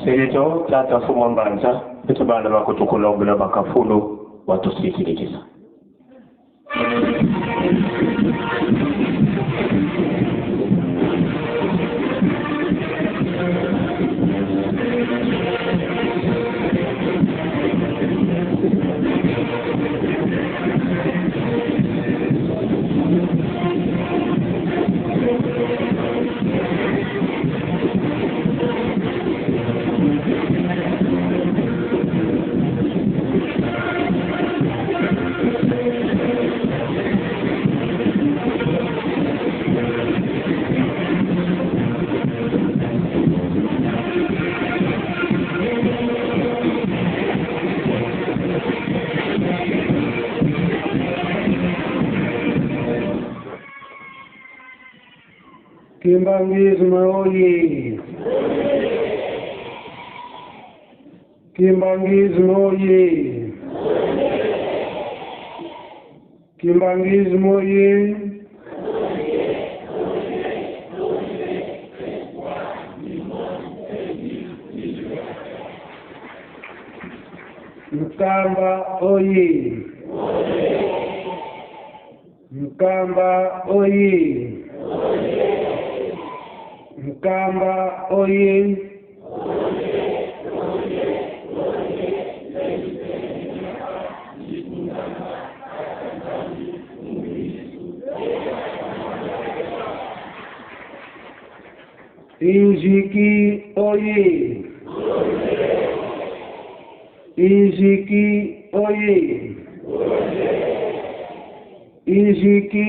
Selito tata fumo mbanza bitu bana bakutukula obula bakafulu watusikiriza. Kimbangismo oye. Kimbangismo oye. Kimbangismo oye. Mkamba oye. Mkamba oye. Mkamba oye. Injiki oye. Injiki oye. Injiki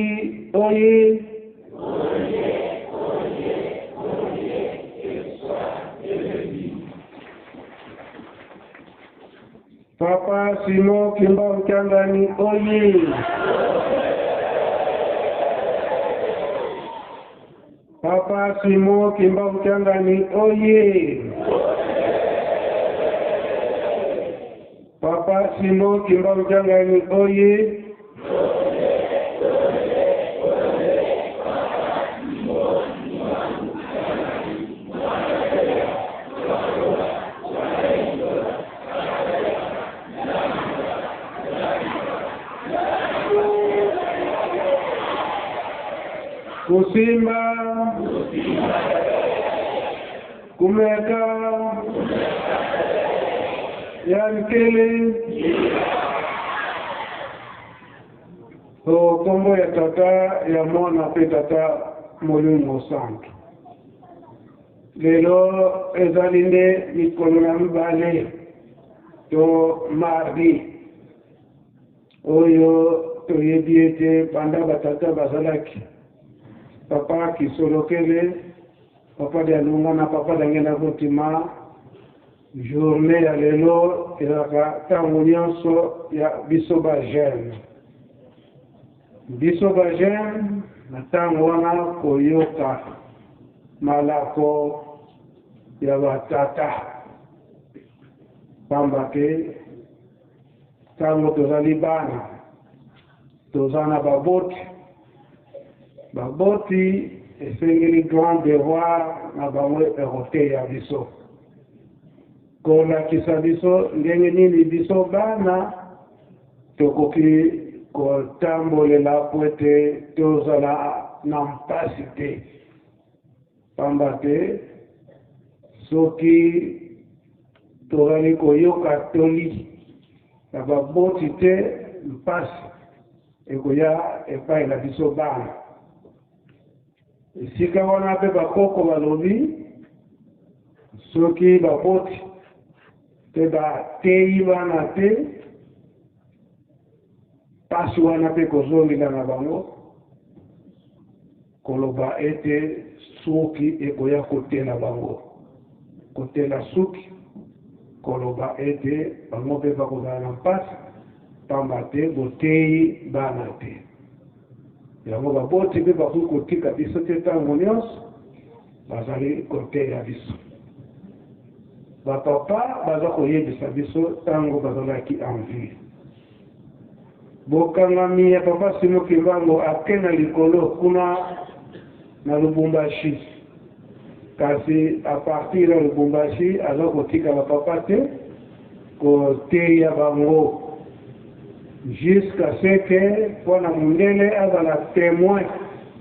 oye. Papa Simo Kimba Mchangani oye. Papa Simo Kimba Mchangani oye. Papa Simo Kimba Mchangani oye. Kusimba, kumeka, yankele, kombo ya tata ya mwana pe tata Molimo Santo. Lelo ezalinde mikolo na mibale to mardi oyo toyebi ete banda batata bazalaki papa kisolokele papa de alunga na papa dangena kotima journée ya lelo ezaka ntango nyonso ya biso bajene na ntango wana koyoka malako ya batata pamba ke ntango tozali bana toza na baboti esengeli grand devoir na bango erote ya biso kolakisa biso ndenge nini biso bana tokoki kotambolela po ete tozala na mpasi te pamba te soki tozali koyoka toli na baboti te mpasi ekoya epai na biso bana esika wana mpe bakoko balobi soki baboti te bateyi bana te pasi wana mpe kozongela na bango koloba ete suki ekoya kotela bango kotela suki koloba ete bango mpe bakozala na mpasi pamba te boteyi bana te yango baboti mpe bakoki kotika biso te ntango nyonso bazali koteya biso bapapa baza koyebisa biso ntango bazalaki envie bokangami ya papa Simo Kimbango ake na likolo kuna na Lubumbashi kasi à partir ya Lubumbashi aza kotika bapapa te koteya bango jusqu'à ce que mpona mundele azala témoin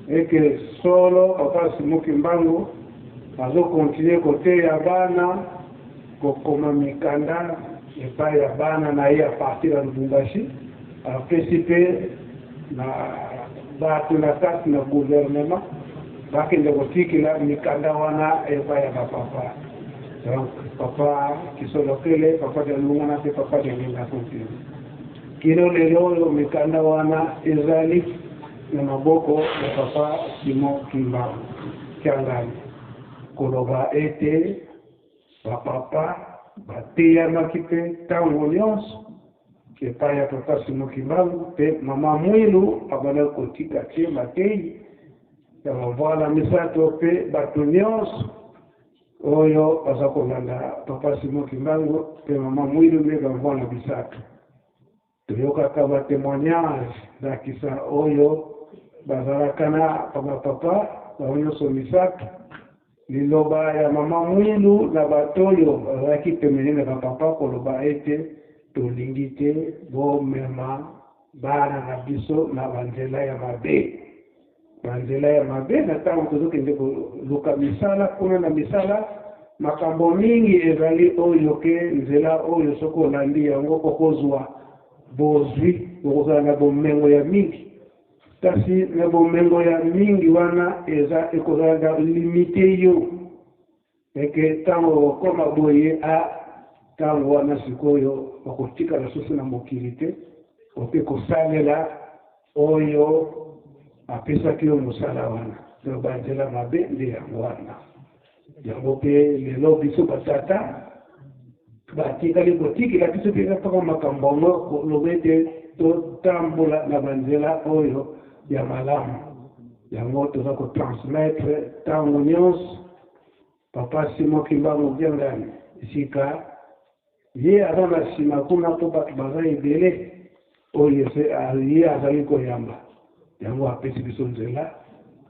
et que solo papa Simoki Mbangu azokontinue koteya bana kokoma mikanda epai ya bana na ye à partir ya Lubumbashi apesi mpe na bato na kati na gouvernement bakende kotikila mikanda wana epai ya bapapa. Donc papa kisolokele papa de lungana mpe papa de ngenga continue kino lelo oyo mikanda wana ezali na maboko ya papa Simon Kimbangu Kiangani koloba ete bapapa bateyamaki mpe ntango nyonso epai ya papa Simon Kimbangu mpe mama Mwilu abanda kotika te mateyi ya bavala misato mpe bato nyonso oyo baza kolanda papa Simon Kimbangu mpe mama Mwilu mpe bavala misato toyokaka batémoignage na kisa oyo bazalaka na papa bango nyonso misato liloba ya mama Mwilu na bato oyo bazalaki pembeni na bapapa koloba ete tolingi te bomema bana na biso na banzela ya mabe. Banzela ya mabe na ntango tozokende koluka misala kuna na misala makambo mingi ezali oyo ke nzela oyo soki olandi yango okozwa bozwi okozala na bomengo ya mingi kasi na bomengo ya mingi wana eza ekozala limite yo eke ntango okoma boye ntango wana sikoyo okotika na susu na mokili te ope kosalela oyo apesaki yo mosala wana to banzela mabe nde yango wana yango mpe lelo biso batata batikali kotikila biso mpe mpaka makambo yango koloba ete totambola na banzela oyo ya malamu yango toza kotransmettre ntango nyonso papa Simon Kimbangu Kiangani esika ye aza na nsima kuna mpo bato baza ebele oyo ye azali koyamba yango apesi biso nzela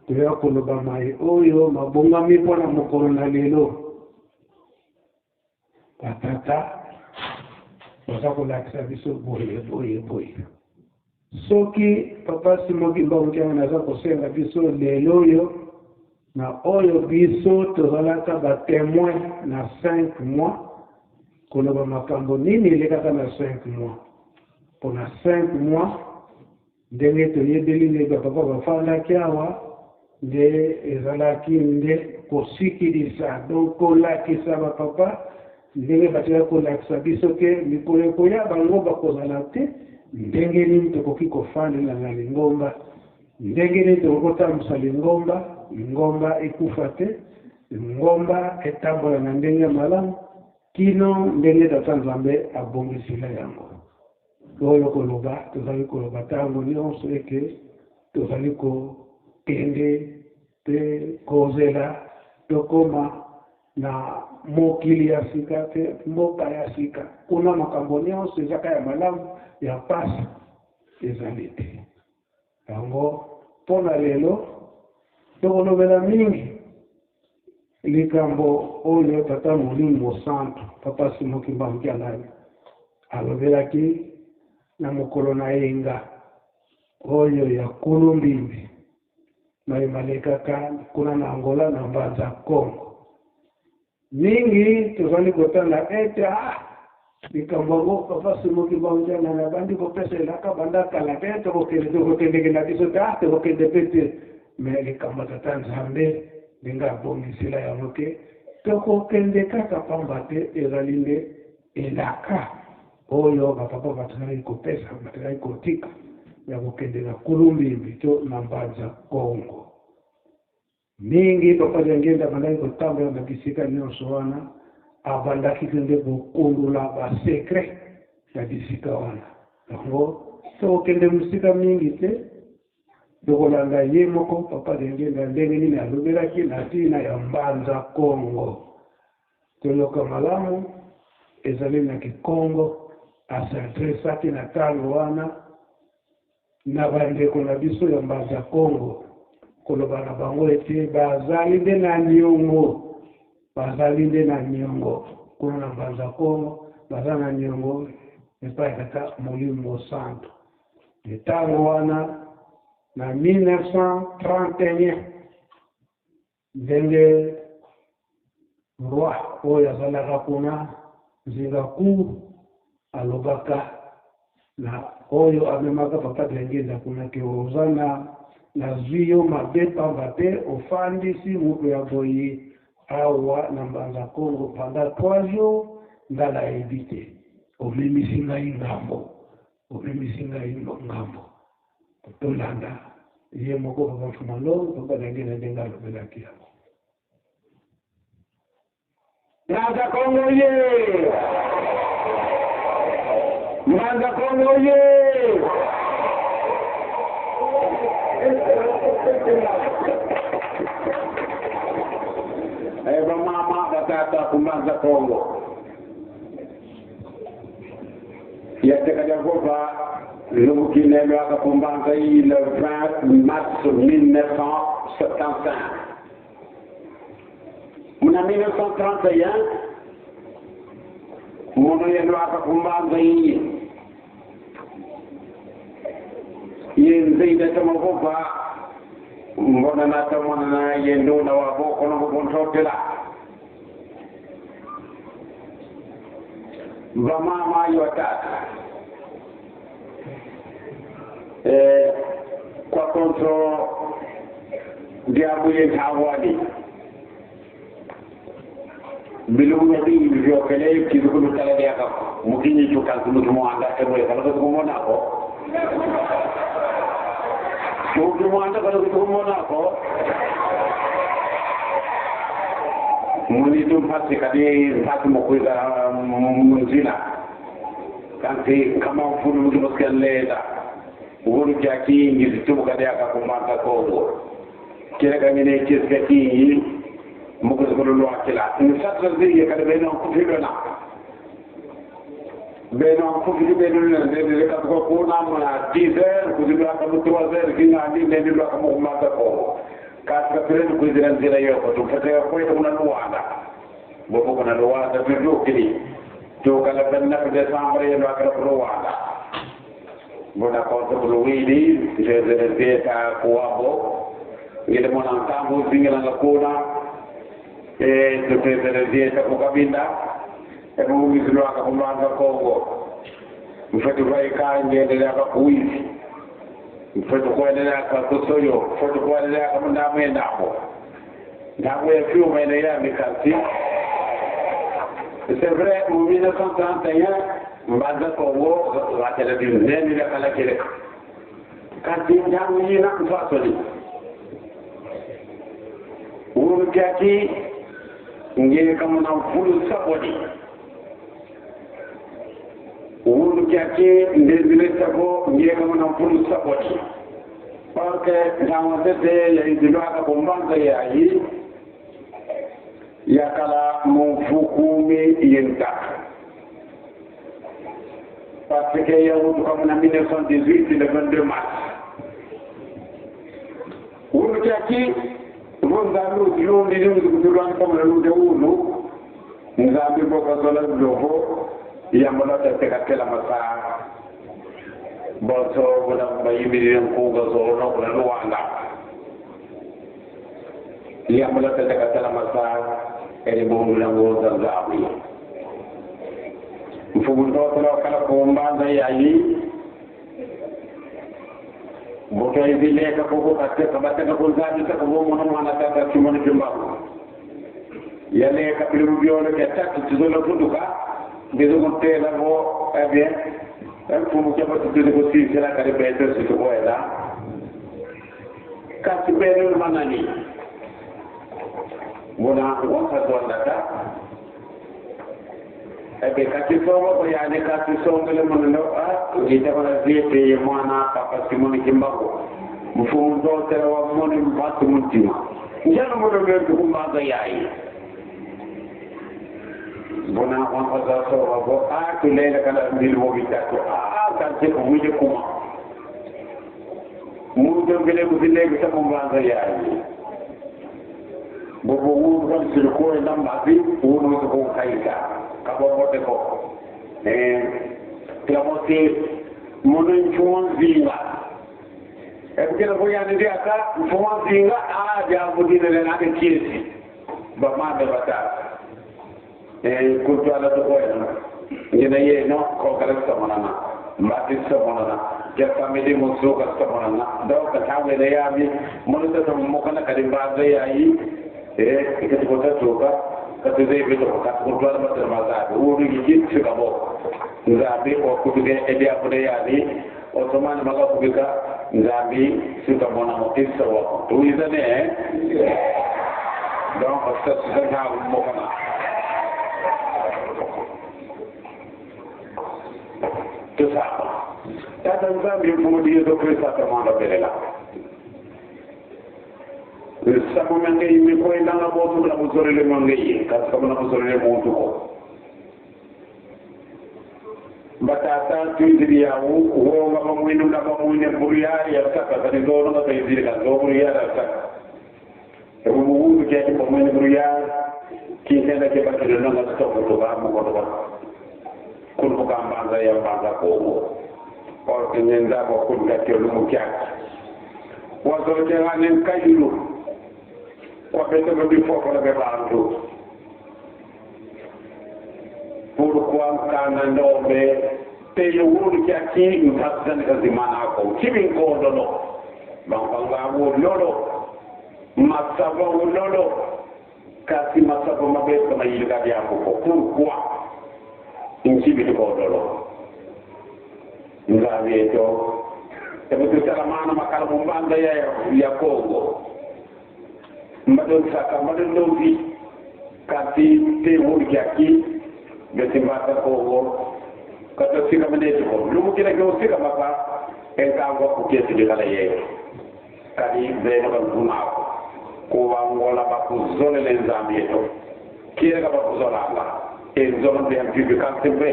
toya koloba mai oyo mabongami mpona mokolo na lelo batata baza kolakisa biso boye soki papa Simon Kimbangu Kiangani aza kosenga biso lelo oyo na oyo biso tozalaka batémoin na 5 mois koloba makambo nini elekaka na 5 mois mpona 5 mois ndenge toyebeli nde bapapa bafandaki awa nde ezalaki nde kosikilisa donc kolakisa bapapa ndenge batika kolakisa biso ke mikolo ekoya bango bakozala te ndenge nini tokoki kofandela na lingomba ndenge nini tokoki kotambusa lingomba ekufa te lingomba etambola na ndenge ya malamu kino ndenge tata Nzambe abongisila yango oyo koloba tozali koloba ntango nyonso eke tozali kokende mpe kozela tokoma na mokili ya sika te mboka ya sika kuna makambo nyonso ezaka ya malamu ya pasi ezali te yango mpona lelo tokolobela mingi likambo oyo tata Molimo Santo papa Simon Kimbangu Kiangani alobelaki na mokolo na yenga oyo ya Kulumbimbi malekaka kuna na Angola na Mbanza Congo mingi tozali kotanga ete likambo yango papa Simon Kimbangu Kiangani abandi kopesa elaka banda kala te tokokendeke na biso te tokokende pe te me likambo tata Nzambe ndenge abongisila yango te tokokende kaka pamba te ezali nde elaka oyo bapapa batikali kopesa batikali kotika ya kokende na Kulumbimbi to na Mbanza Congo mingi papa ngenda bandaki kotambola na bisika nyonso wana abandaki kende kokundula basekret ya bisika wana yango tokokende mosika mingi te tokolanda ye moko papa ngenda ndenge nini alobelaki na ntina ya Mbanza Congo toyoka malamu ezali na Kikongo asadresaki na ntango wana na bandeko na biso ya Mbanza Congo koloba na bango ete bazali nde na niongo bazalinde na nyongo kuna na Mbanza Kongo bazana na nyongo epa kata Molimo Santo etango wana na 1931 ndenge roi oyo azalaka kuna nzinga kuu alobaka na oyo amemaka papa Dengeza kuna ke ozana na zuyo mabe pamba te ofandisi mutu ya boye awa na Mbanza Kongo pendant 3 jours ndala ebite omemisi ngai ngambo tolanda ye moko papa Fumalo papa Dengeza ndenga alobelaki yango Mbanza Kongo ye Mbanza Kongo ye Eba mama batata kumanza Kongo yateka jagoba l'Oukine a combattu le 20 mars 1975. En 1931, mon yendo a combattu yenzide tamagoba mbona na tamona na yendo na waboko na kukontotela vamama yotata kwa kontro diabu yentawani bilu ngadi yokele kizukulu kala yaka mukinyi tukazu mutumwanda ebo kala kumona ko mutumwanda kala kumona ko muni tumpati kadi mpati mokwiza munzina kanti kama mfunu mutubaskeleda wonu jaki ngi tubuka de aka ko manta Kongo kile kangene kiskati muko ko lo akila ni satra de ka de beno ko filona beno ko filona de ka ko na ma 10 heures ko de ka mo 3 heures kinga ndi de lo ka mo manta Kongo ka ka pere ko de nzira yo ko to fete ko to na luwanda bo ko na luwanda de do kili to kala benna décembre yo ka luwanda bona konto ko widi je de beta ko abo ngile mona ntambo zingela la kona to de beta ko kabinda e mo mizilo aka ko manga Kongo mfatu vai ka ngende la ko wizi mfatu ko ende la ko soyo mfatu ko ende la ko ndamwe ndabo ndamwe fiu mene ya mikati c'est vrai en 1931 Mbanza Kongo watela di neni la kala kile kati njamu yina mfasoli uru kiaki ngene kama na mfulu sabodi uru kiaki ndezile sabo ngene kama na mfulu sabodi porque njamu tete ya idiloaka Mbanza ya hii yakala mfukumi yenta parce que il y a eu comme en 1918 le 22 mars. Où le qui vous avez dit on dit nous comme le de uno nous avons beaucoup de la logo il y a mon autre que la massa bonso bona bayi ko gazo no la luanda il y a mon autre que la massa et le bon la ngoza zawi mfugundo ko kala ko Mbanza yayi boto izile ka ko katte ka batte ko zabi ka ko mo no mana ta ci mon kimba yale ka pilu biolo ke tak ci zolo tuduka de zo tela mo bien fu mo ke batte de ko ci sera ka de beto ci ko ela ka ci beno manani mona wonta donata ebe kati somo ko yaade kati somo le mono ita wala zete mwana papa simoni kimbako mfundo tera wa moni mbatu mutima njano mono ngere ko Mbanza yayi bona on fa za so ko to lela kala ndil mo bitato kan te ko muje kuma mu do gele ko dile ko Mbanza yayi bobo wu ko ci ko na mabi wu no ko kayka ka bo de ko clamote monon chuon zinga e ko ko ya de aka chuon zinga a ja budi le na ke kiesi ba ma de bata ko to ala to ko ngena ye no ko kala samonana mbati samonana ya family mo so ka samonana do ka tawe de ya mi mo to mo kana kadimba de ya yi ke ko ta to ka kati zai bi to ka ko to ba ta ma za o ri gi ci ka bo za bi ko ku de e dia ko de ya ni o to man ma ka ku ka za bi ci ka mo na mo ti so wa to iza ne donc ça c'est ça mo kana to sa ta dan za bi ko di do ko sa ta ma da belela sama menge yimi koy nanga botu na bu zorele menge yi ka sama na bu zorele motu ko batata tuidi yawu wo nga mo winu na mo wine buriya ya saka ka do no ka yidi ka do buriya ya saka e mo wu ke ko mo wine buriya ki se da ke ba ke no nga to ko ba mo ko do kun ko ka mbanza ya mbanza ko ko ke nyenda ko kun ka ke lu mu kya wa zo ke hanen kayilu wakati mbi foko la bebandu pourquoi kana ndombe te yuru kyaki mtazani kazimana ko kibi ngondo no banganga wo lolo masaba wo lolo kasi masaba mabe kama yilika yako ko pourquoi injibi ko lolo ngawe to ebe tsalamana makala mumbanga ya Kongo madon saka madon dovi kati te wuri yaki beti mata ko kata sika mene ko lumu kila ko sika maka en ka ngo ko kesi de kala ye kadi be no kan buna ko wa ngola ba ko zone le zambie to kire ka ba ko zola la e zone de am bibi kan tembe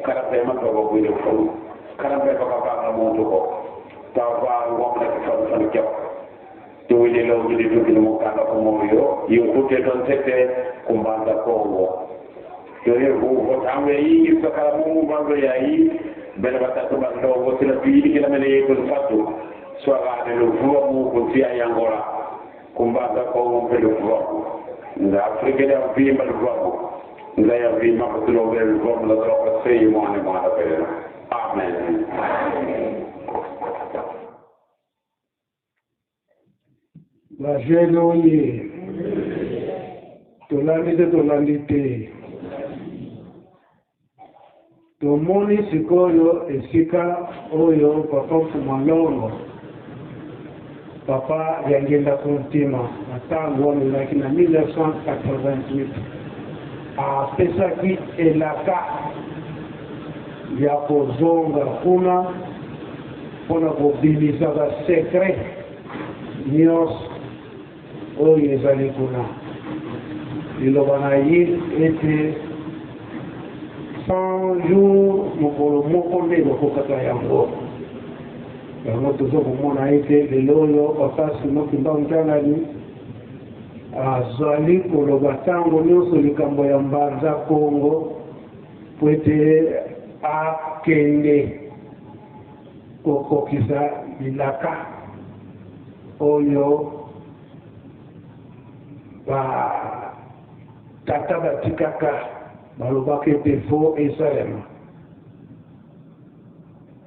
kala be ma ko ko de fo kala be ko ba mo to ko ta wa ngo na ko fa ko to wile lo gidi to kilo mukanda ko moyo yukute don tete kumbanda ko wo to ye ko tamwe yi ko kala mo bando yayi bele bata to bando wo tila bi kila mele ko fatu so ga de lo fuwa mo ko ti ayangora kumbanda ko wo pelo fuwa nda afrika da bi mal fuwa nda ya bi ma ko lo bel ko la ko sei mo ne ma da pele amen la jeune oye tolandi te tomoni sikoyo esika oyo papa Fumalongo papa yangenda kuntima na tango wamilaki na 1988 apesaki elaka ya kozonga kuna mpona kobimisa basekret nyonso oyo ezali kuna liloba na ye ete 100 jours mokolo moko nde bakokaka yango yango toza komona ete lelo oyo bapasi mokimba ntangani azali koloba ntango nyonso likambo ya mbanza Kongo po ete akende kokokisa bilaka oyo tata batikaka balobaka ete fo esalema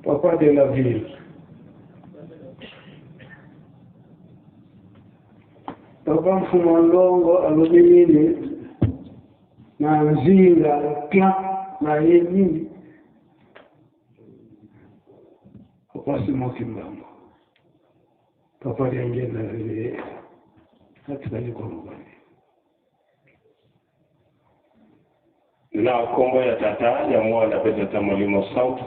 papa de la ville papa Fumalongo alobi nini na nzinga kla na ye nini opasi mokimbambo papa liangenda le atikali kwa mbani na kombo ya tata ya mwana pesa ta Molimo South.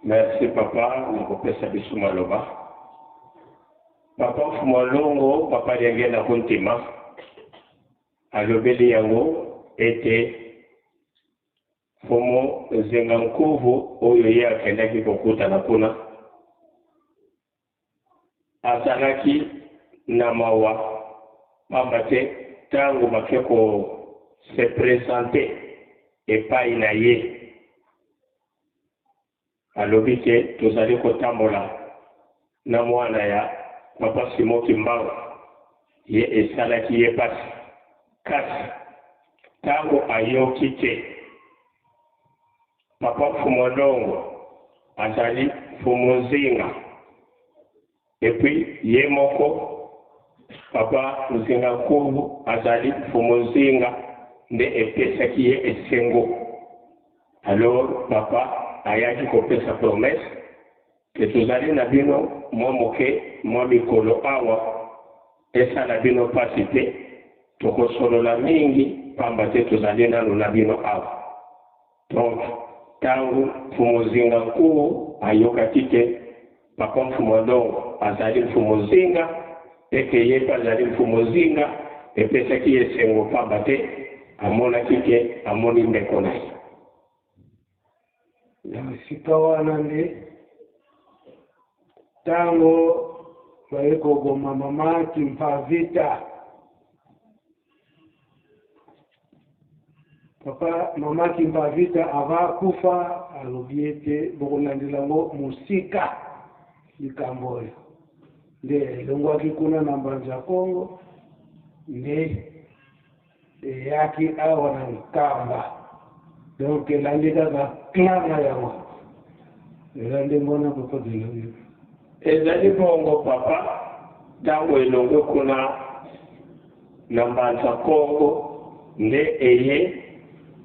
Merci papa na kopesa biso maloba papa Fumalongo papa liangenda kuntima alobeli yango ete fomo zenga nkuvu oyo ye akendaki kokutana kuna azalaki na mawa pambate tango makeko se présenter epai na ye alobi ke tozali kotambola na mwana ya papa Simon Kimbangu ye esalaki ye pasi kasi tango ayoki te papa Fumolongo azali Fumunzinga epuis ye moko papa Muzinga Nkubu azali Fumunzinga nde epesaki ye esengo. Alors papa ayaki kopesa promesse que tozali na bino mwa moke mwa mikolo awa esala bino pasi te tokosolola mingi pamba te tozali nano na bino awa. Donc tango Fumuzinga Nkubu ayokaki te papa Mfumolongo azali Mfumuzinga eke ye azali Mfumuzinga epesaki ye esengo pamba te amonaki ke amoni ndeko na ye. Sika wana ndi tango waeko goma mama kimpa vita papa mama kimpa vita ava kufa alobiete bokulandilango musika likamboyo nde longwaki kuna na mbanja Kongo nde yaki awa na Nkamba donc landika ka klanga yawa elande mbona papa dilongo ezali bongo papa tango elongo kuna na mbanja Kongo nde eye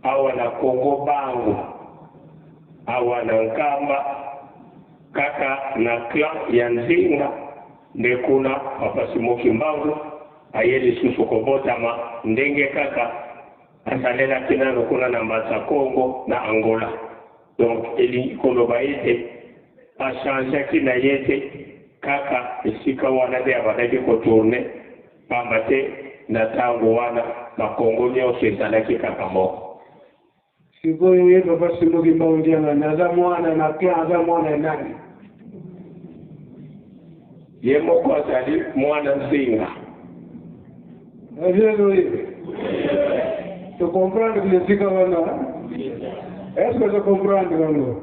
awa na Kongo bangu awa na Nkamba kaka na klan ya Nzinga nde kuna papa Simon Kimbangu ayeli susu kobotama ndenge kaka asalela kinano kuna na mbanja Kongo na Angola. Donc eli koloba ete achangeaki na yete kaka esika wana de abadaki kotourne pamba te na tango wana bakongo nyonso ezalaki kaka moko. sikoyo ye papa Simon Kimbangu ndianga naza mwana na klan aza mwana nani ye moko azali mwana Nzinga. Tu comprends que sika wana est-ce que tu comprends ngalo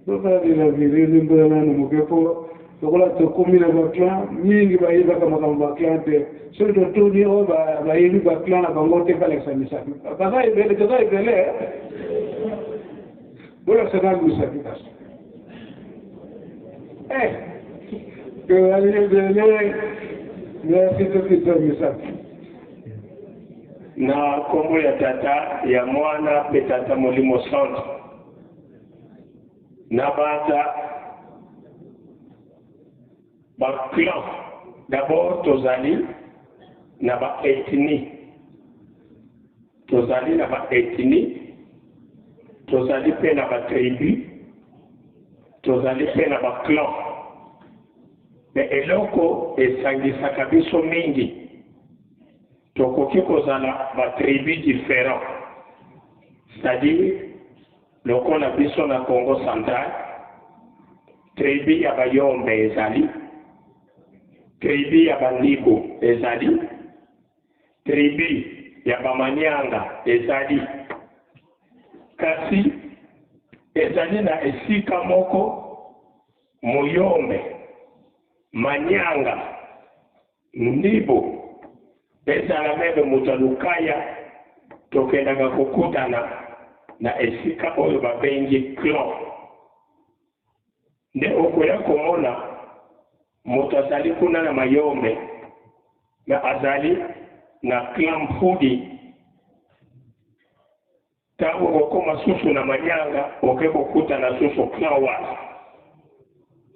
toka bila vile mbona na mukepo tokola tokomina ba clan mingi ba yiba kama clan te so to tuni o ba yiba clan ba ngote kale samisa baba ibele toka ibele bora sana musafika que ali ibele ya kitu kitamisa na kombo ya tata ya mwana petata Molimo Centre na bata ba clan d'abord tozali na ba ethnie tozali na ba ethnie tozali pe na ba tribu tozali pe na ba clan mais eloko esangisaka biso mingi tokoki kozala ba tribu différents, c'est-à-dire lokola biso na Congo central tribu ya Bayombe ezali, tribu ya Bandigo ezali, tribu ya Bamanyanga ezali, kasi ezali na esika moko Muyombe, Manyanga, Ndibo ezala mebe mutalukaya tokendaka kokutana na esika oyo babengi clan nde okoya komona moto azali kuna na Mayombe na azali na clan Mpudi tango okoma susu na Manyanga okekokutana susu clan wana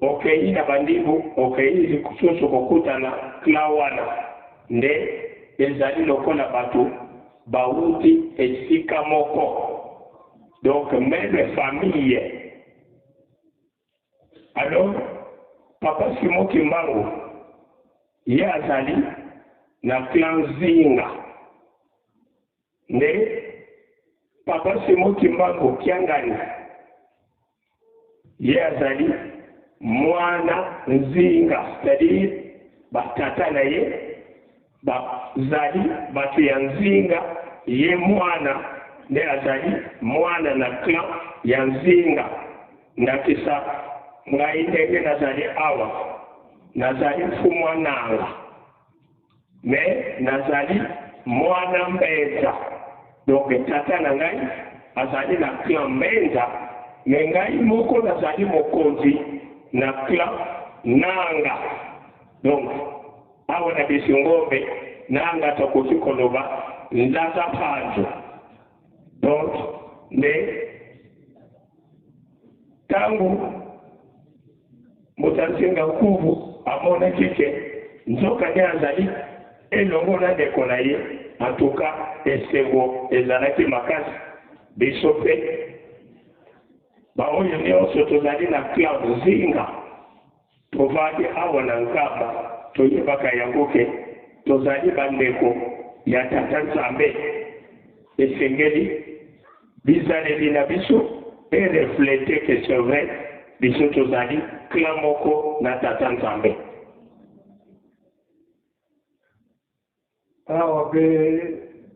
okei na Bandibu okei susu kokutana clan wana nde ezali lokola bato bauti esika moko donc même famille. Alors papa Simon Kimbangu ye azali na clan Nzinga nde papa Simon Kimbangu Kiangani ye azali mwana Nzinga, c'est-à-dire batata na ye bazali bato ya nzinga ye mwana nde azali mwana na clan ya nzinga ndakisa ngai ndenge nazali awa nazali mfumwa nanga me nazali mwana mbenza donc tata na ngai azali na clan mbenza me ngai moko nazali mokonzi na clan nanga donc awa na bisingombe nanga tokoki koloba ndaza panzo donc nde tangu motanzinga nkubu amonaki ke nzoka nde azali elongo na ndeko na ye antuka esengo ezalaki makasi biso mpe baoyo nyonso tozali na clan zinga tovandi awa na nkamba toyebaka yango ke tozali bandeko ya tata nzambe esengeli bizaleli na biso ereflete ke c'est vrai biso tozali clan moko na tata nzambe awa mpe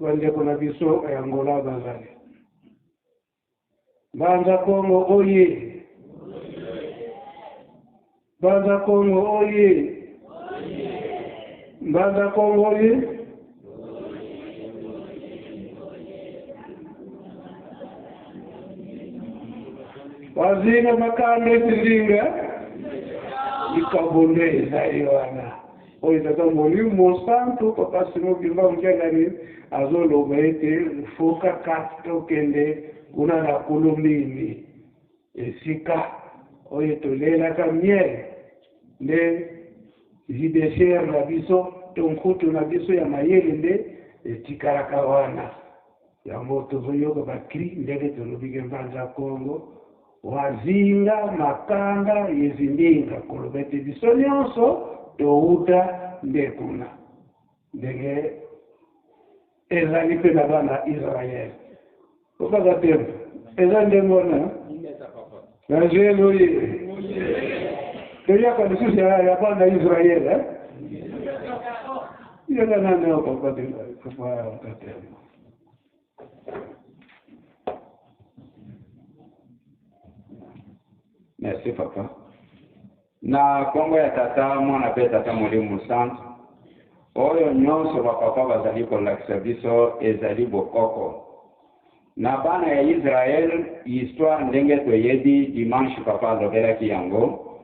bandeko na biso ya Angola bazali banza Kongo oye banza Kongo oye banza Kongo oye wazinga makande zizinga ikabondeza iwana oyo tata molimo santo papa simo bimba mjangani azoloba ete foka kasi tokende kuna na kulumini esika oyo tolelaka miele nde jidesher na biso tonkutu na biso ya mayele nde etikalaka wana yango tozoyoka bakri ndenge tolobike mbanza Kongo wazinga makanda yezindinga koloba ete biso nyonso touta nde kuna ndenge ezali mpe na bana Israel okaka tembo eza ndenge wana Israel oye toyaka lisusu ya bana Israel yaka nane okatembo Merci papa. Na Kongo ya tata mwana pe tata Molimo Santo. Oyo nyonso bapapa bazali kolakisa biso ezali bokoko. Na bana ya Israel histoire ndenge toyebi dimanche papa alobelaki yango.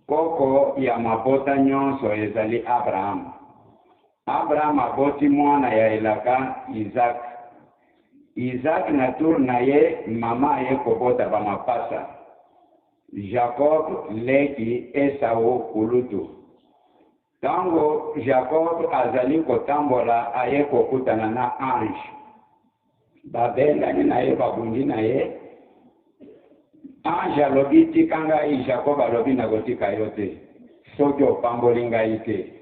Koko ya mabota nyonso ezali Abraham. Abraham aboti mwana ya elaka Isaac. Isaac na tour na ye mama ye kobota bamapasa. Jacob leki Esau kulutu. Tango Jacob azali kotambola aye kokutana na ange. Babelani na ye babundi na ye. Ange alobi tikanga i Jacob alobi na gotika yote. Soki opamboli ngai te.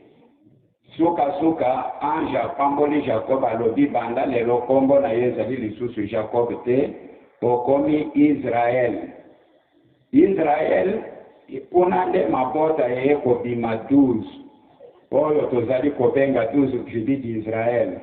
Suka ange apamboli Jacob alobi banda lelo kombo na ye ezali lisusu Jacob te. Okomi Israel. Israel kuna nde mabota ye kobima 12 oyo tozali kobenga 12 tribu d'Israël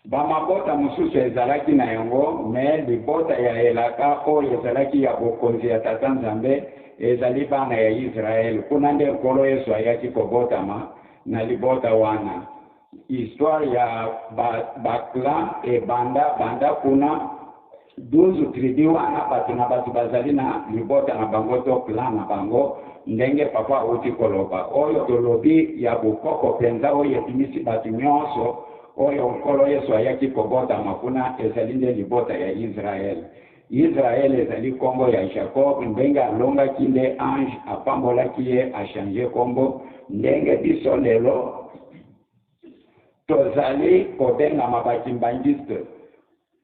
bamabota mosusu ezalaki na yango me libota ya elaka oyo ezalaki ya bokonzi ya tata nzambe ezali bana ya Israel kuna nde nkolo Yesu ayaki kobotama na libota wana histoire ya baklan banda kuna 12 tribu wana batu na batu bazali na libota na bango to plan na bango ndenge papa uti koloba oyo tolobi ya bukoko penza oyo etimisi batu nyonso oyo nkolo Yesu ayaki kobota makuna ezali nde libota ya Israel. Israel ezali kombo ya Jacob ndenge alongaki nde ange apambolaki ye achange kombo ndenge biso lelo tozali kobenga mabakimbangiste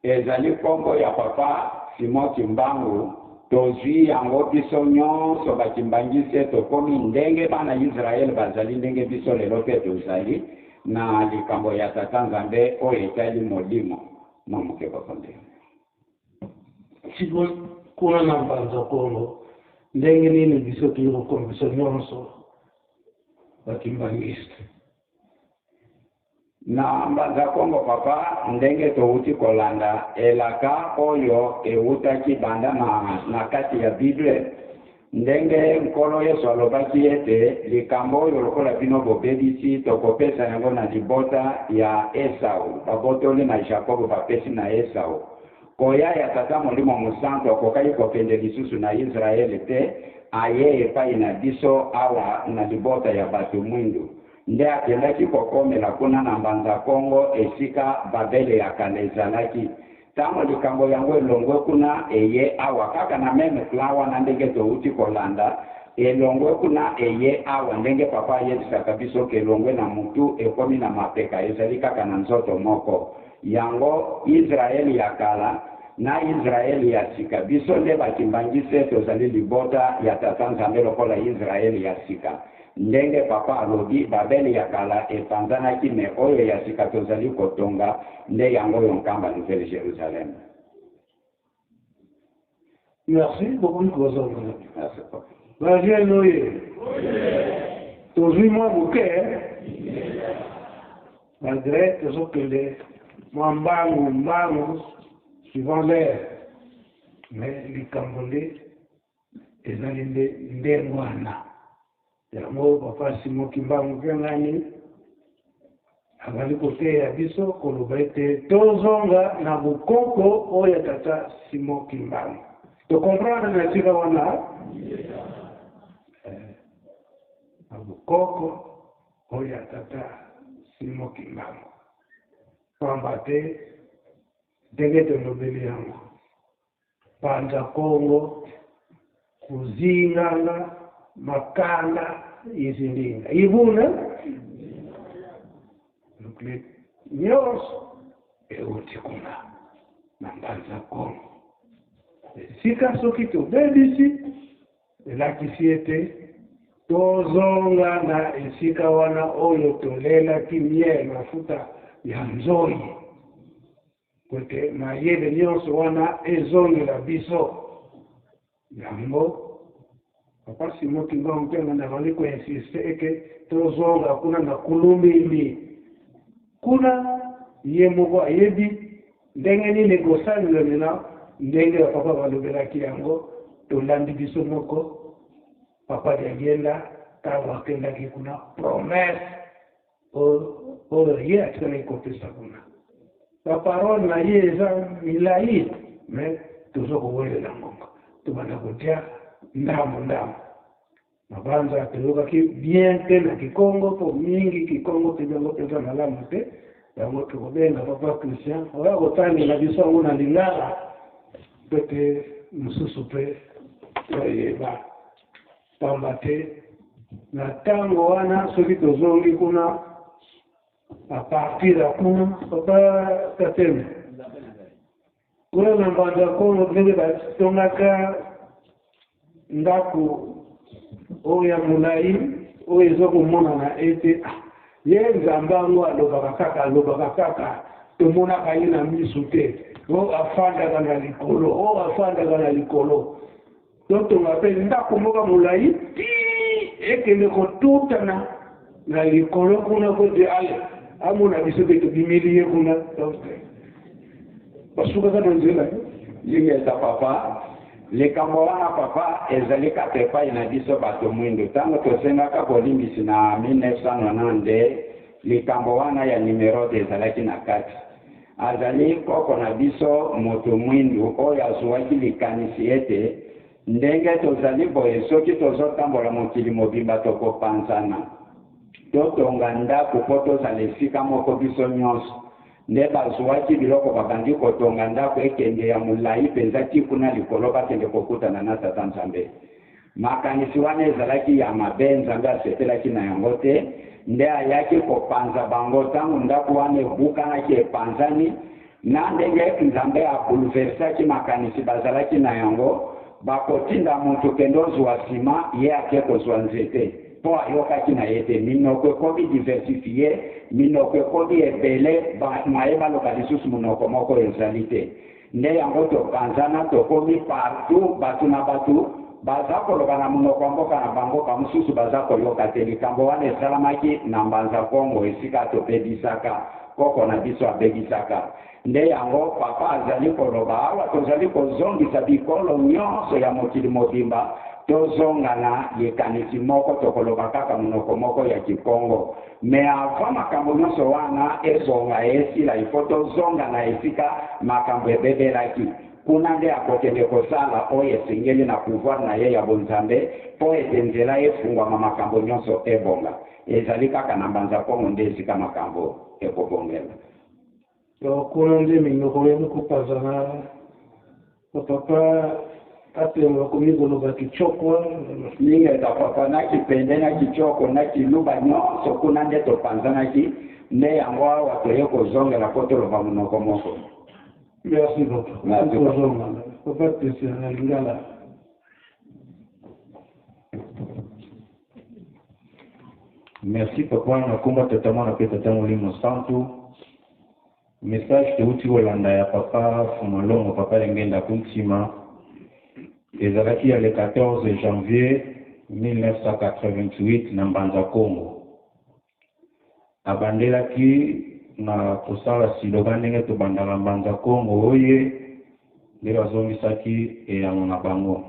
ezali kombo ya papa Simon Kimbangu tozwi yango biso nyonso bakimbangise tokomi ndenge bana Israel bazali ndenge biso lelo pe tozali na likambo ya tata nzambe oyo etali molimo mamuke bakonde siko kuna na mbanza Kongo ndenge nini biso tuyiko kombo biso nyonso bakimbangiste na mbanza kongo papa ndenge touti kolanda elaka oyo eutaki banda na kati ya Bible ndenge nkolo Yesu alobaki ete likambo oyo lokola bino bobebisi tokopesa yango na libota ya Esau babotoli na Jakobo bapesi na Esau koya ya tata molimo mosantu akokaki kokende lisusu na Israeli te aye epai na biso awa na libota ya bato mwindu nde akendaki kokomela kuna na mbanza kongo esika Babele ya kala ezalaki tango likambo yango elongwe kuna eye awa kaka na meme flawa na ndenge touti kolanda elongwe kuna eye awa ndenge papa yebisaka biso ke elongwe na mutu ekomi na mapeka ezali kaka na nzoto moko yango Israeli ya kala na Israeli ya sika biso nde bakimbangise tozali libota ya tata nzambe lokola Israeli ya sika ndenge papa alobi Babeli ya kala epanzanaki me oyo ya sika tozali kotonga nde yango oyo nkamba Nouvelle Jérusalem. Merci beaucoup Kozonga. Merci papa. Vas-y Noé. Tozui moi bouquet. Malgré que ce que les mambangu suivant l'air. Mais les Cambodais ils allaient des moines. Yango papa Simon Kimbangu ngani abali kote ya biso koloba ete tozonga na bukoko oyo tata Simon Kimbangu to comprendre na sika wana na bukoko oyo tata Simon Kimbangu pamba te ndenge tolobeli yango panza Kongo kuzinganga makanda izindinga ibuna nukle nyos euti kuna na mbanza Kongo sika soki tobebisi elakisi ete tozonga na esika wana oyo tolelaki miel mafuta ya nzoyi kote mayele nyonso wana ezongela biso yango papa Simon Kimbangu mpenga na vali insiste eke tozonga kuna na kulumbili kuna ye moko ayebi ndenge nini kosalela mina ndenge papa balobelaki yango tolandi biso moko papa yagenda ntango akendaki kuna promesse oyo ye atikali kopesa kuna baparole na ye eza milai me tozokowelela ngonga tobanda kotia ndamo mabanza tolokaki bien te na Kikongo po mingi Kikongo tejango peza malamu te yango tokobenga papa Christian oya kotangela biso yango na lingala pete mosusu mpe toyeba pamba te na ntango wana soki tozongi kuna a partir ya kuna papa Kateme kuna na mbanza Kongo ndenge batongaka ndako oyo ya molai oyo ezokomonana ete ye nzambe yango alobaka kaka tomonaka ye na misu te o afandaka na likolo totonga mpe ndako moko molai ti ekende kotutana na likolo kuna kote ale amona biso mpe tobimeli ye kuna basukaka na nzela yingeza papa likambo wana papa ezali kaka epai na biso bato mwindu ntango tosengaka kolimbisi na 1990 likambo wana ya numero ezalaki na kati azali koko na biso moto mwindu oyo azwaki likanisi ete ndenge tozali boye soki tozotambola mokili mobimba tokopanzana totonga ndako mpo tozala esika moko biso nyonso nde bazwaki biloko babandi kotonga ndako ekende ya molai mpenza ti kuna likolo bakende kokutana na tata nzambe makanisi wana ezalaki ya mabe nzambe asepelaki na yango te nde ayaki kopanza bango ntango ndako wana ebukanaki epanzani na ndenge nzambe abouleversaki makanisi bazalaki na yango bakotinda moto kende ozwa nsima ye ake kozwa nzete mpo ayokaki na ye te minoko ekomi diversifie minoko ekomi ebele maye baloba lisusu monoko moko ezali te nde yango topanzana tokomi partout bato na bato bazako lobana munoko mboka na bango bamususu bazako yoka te likambo wana esalamaki na mbanza Kongo esika topedisaka koko na biso abegisaka nde yango papa azali koloba awa tozali kozongisa bikolo nyonso ya mokili mobimba tozonga na yekanisi moko tokoloba kaka munoko moko ya Kikongo me avant makambo nyonso wana ezonga esila ifo tozonga na esika makambo ebebelaki kuna nde akokende kosala oyo esengeli na pouvoir na ye ya bonzambe mpo ete nzela efungwama makambo nyonso ebonga ezali kaka na mbanza Kongo nde esika makambo ekobongela kuna nde minoko yenu kupazana papa atemba komigoloba kichoko ningeta papa na kipende na kichoko na kiluba nyonso kuna nde topanzanaki nde yango awa toye kozongela po toloba munoko moko. Merci beaucoup. Merci beaucoup. Papa Christian Lingala. Merci papa na kumba totalement na peta tango limo santu. Message de uti Holanda ya papa Fumalongo papa Lengenda Kuntima. Ezalaki le 14 janvier 1988 na Mbanza Kongo. Abandelaki na kosala siloba ndenge tobandaka Mbanza Kongo oye nde bazongisaki eyango na bango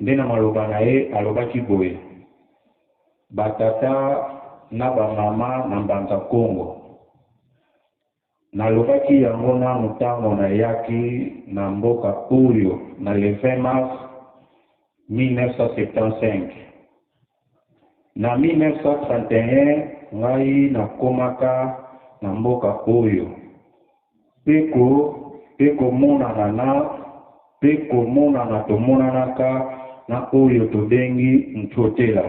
nde na maloba na ye alobaki boye batata na bamama na Mbanza Kongo nalobaki yango nanu ntango nayaki na mboka oyo na le 20 mars 1975 na 1931 ngai nakomaka na mboka oyo peko monana tomonanaka na oyo tobengi ntotela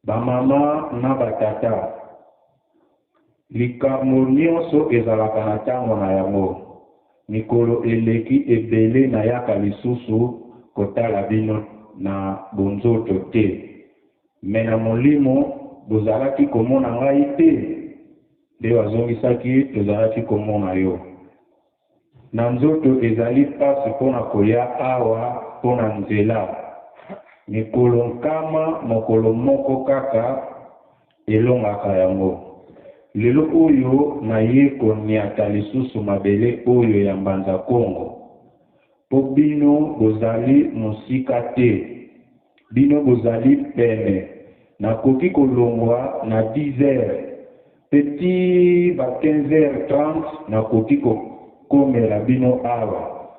bamama na batata likambo nyonso ezalaka na ntango na yango mikolo eleki ebele nayaka lisusu kotala bino na bonzoto te me na molimo bozalaki komona ngai te nde bazongisaki tozalaki komona yo na nzoto ezali pasi mpona koya awa mpona nzela mikolo nkama mokolo moko kaka elongaka yango lelo oyo naye koniata lisusu mabele oyo ya Mbanza Kongo po bino bozali mosika te bino bozali pene nakoki kolongwa na 10 heures petit ba 15h30 nakoki komela bino awa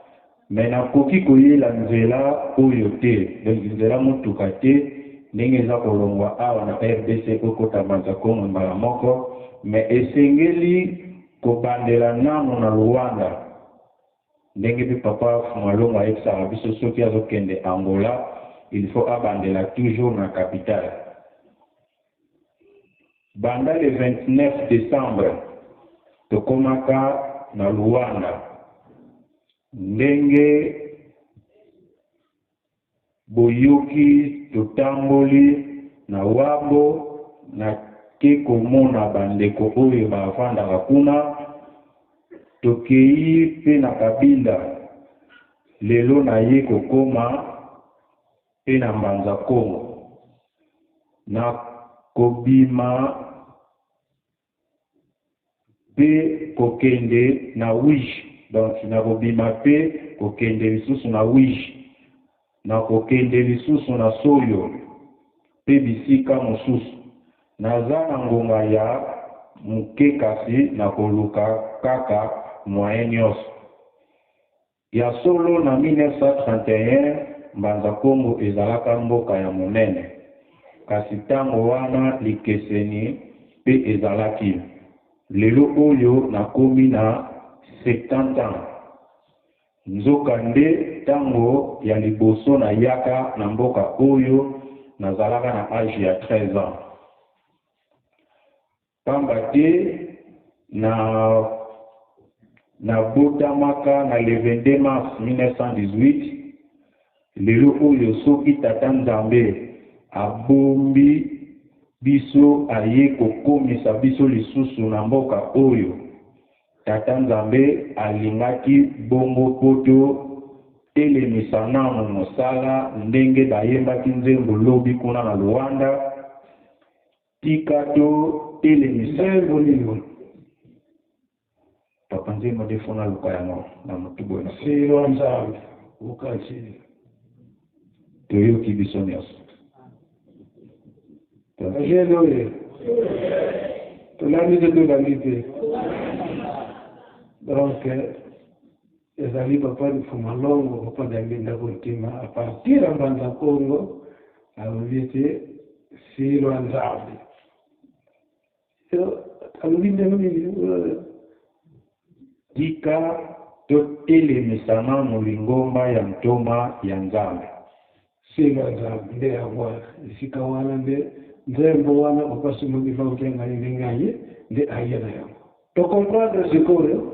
me nakoki koyela nzela oyo te nzela motuka te ndenge eza kolongwa awa na RDC kokota Mbanza Kongo mbala moko me esengeli kobandela nano na Luanda ndenge mpe papa Fumalongo ayebisaka biso soki azokende Angola il faut abandela toujours na capitale banda le 29 décembre tokomaka na Luanda ndenge boyoki totamboli na wabo na ke komona bandeko oyo bafandaka kuna tokei pe na Kabinda lelo na ye kokoma pe na Mbanza Kongo na kobima pe kokende na Wish donc na kobima pe kokende lisusu na Wish na kokende lisusu na Soyo pe bisika mosusu naza na ngonga ya muke kasi na koluka kaka moyen nyonso ya solo na 1931 Mbanza Kongo ezalaka mboka ya monene kasi ntango wana likeseni pe ezalaki lelo oyo nakomi na 70 ans nzoka nde ntango ya liboso na yaka na mboka oyo nazalaka na age ya 13 ans pamba te na botamaka na le 22 mars 1918 lelo oyo soki tata Nzambe abombi biso aye kokomisa biso lisusu na mboka oyo tata Nzambe alingaki bongo poto telemisa nanu mosala ndenge bayembaki nzembo lobi kuna na Luanda. Tika to telemisa nzembo nini papa nzembo defona luka yango na mutubo na silo nzambe ukati toyoki biso nyonso. Alléluia. Tolandi de la liberté. Donc, ezali papa de Fumalongo, papa d'Ambinda Kontima, à partir de Mbanda Congo, à l'unité, c'est le Nzambe. À l'unité, Tika to telemisa nanu lingomba ya mtoma ya Nzambe. C'est le Nzambe, nde ya wana. Isika wana nde, nzembo wana, papa simuki fautenga ndengaye, nde ayena yango. To comprendre ce qu'on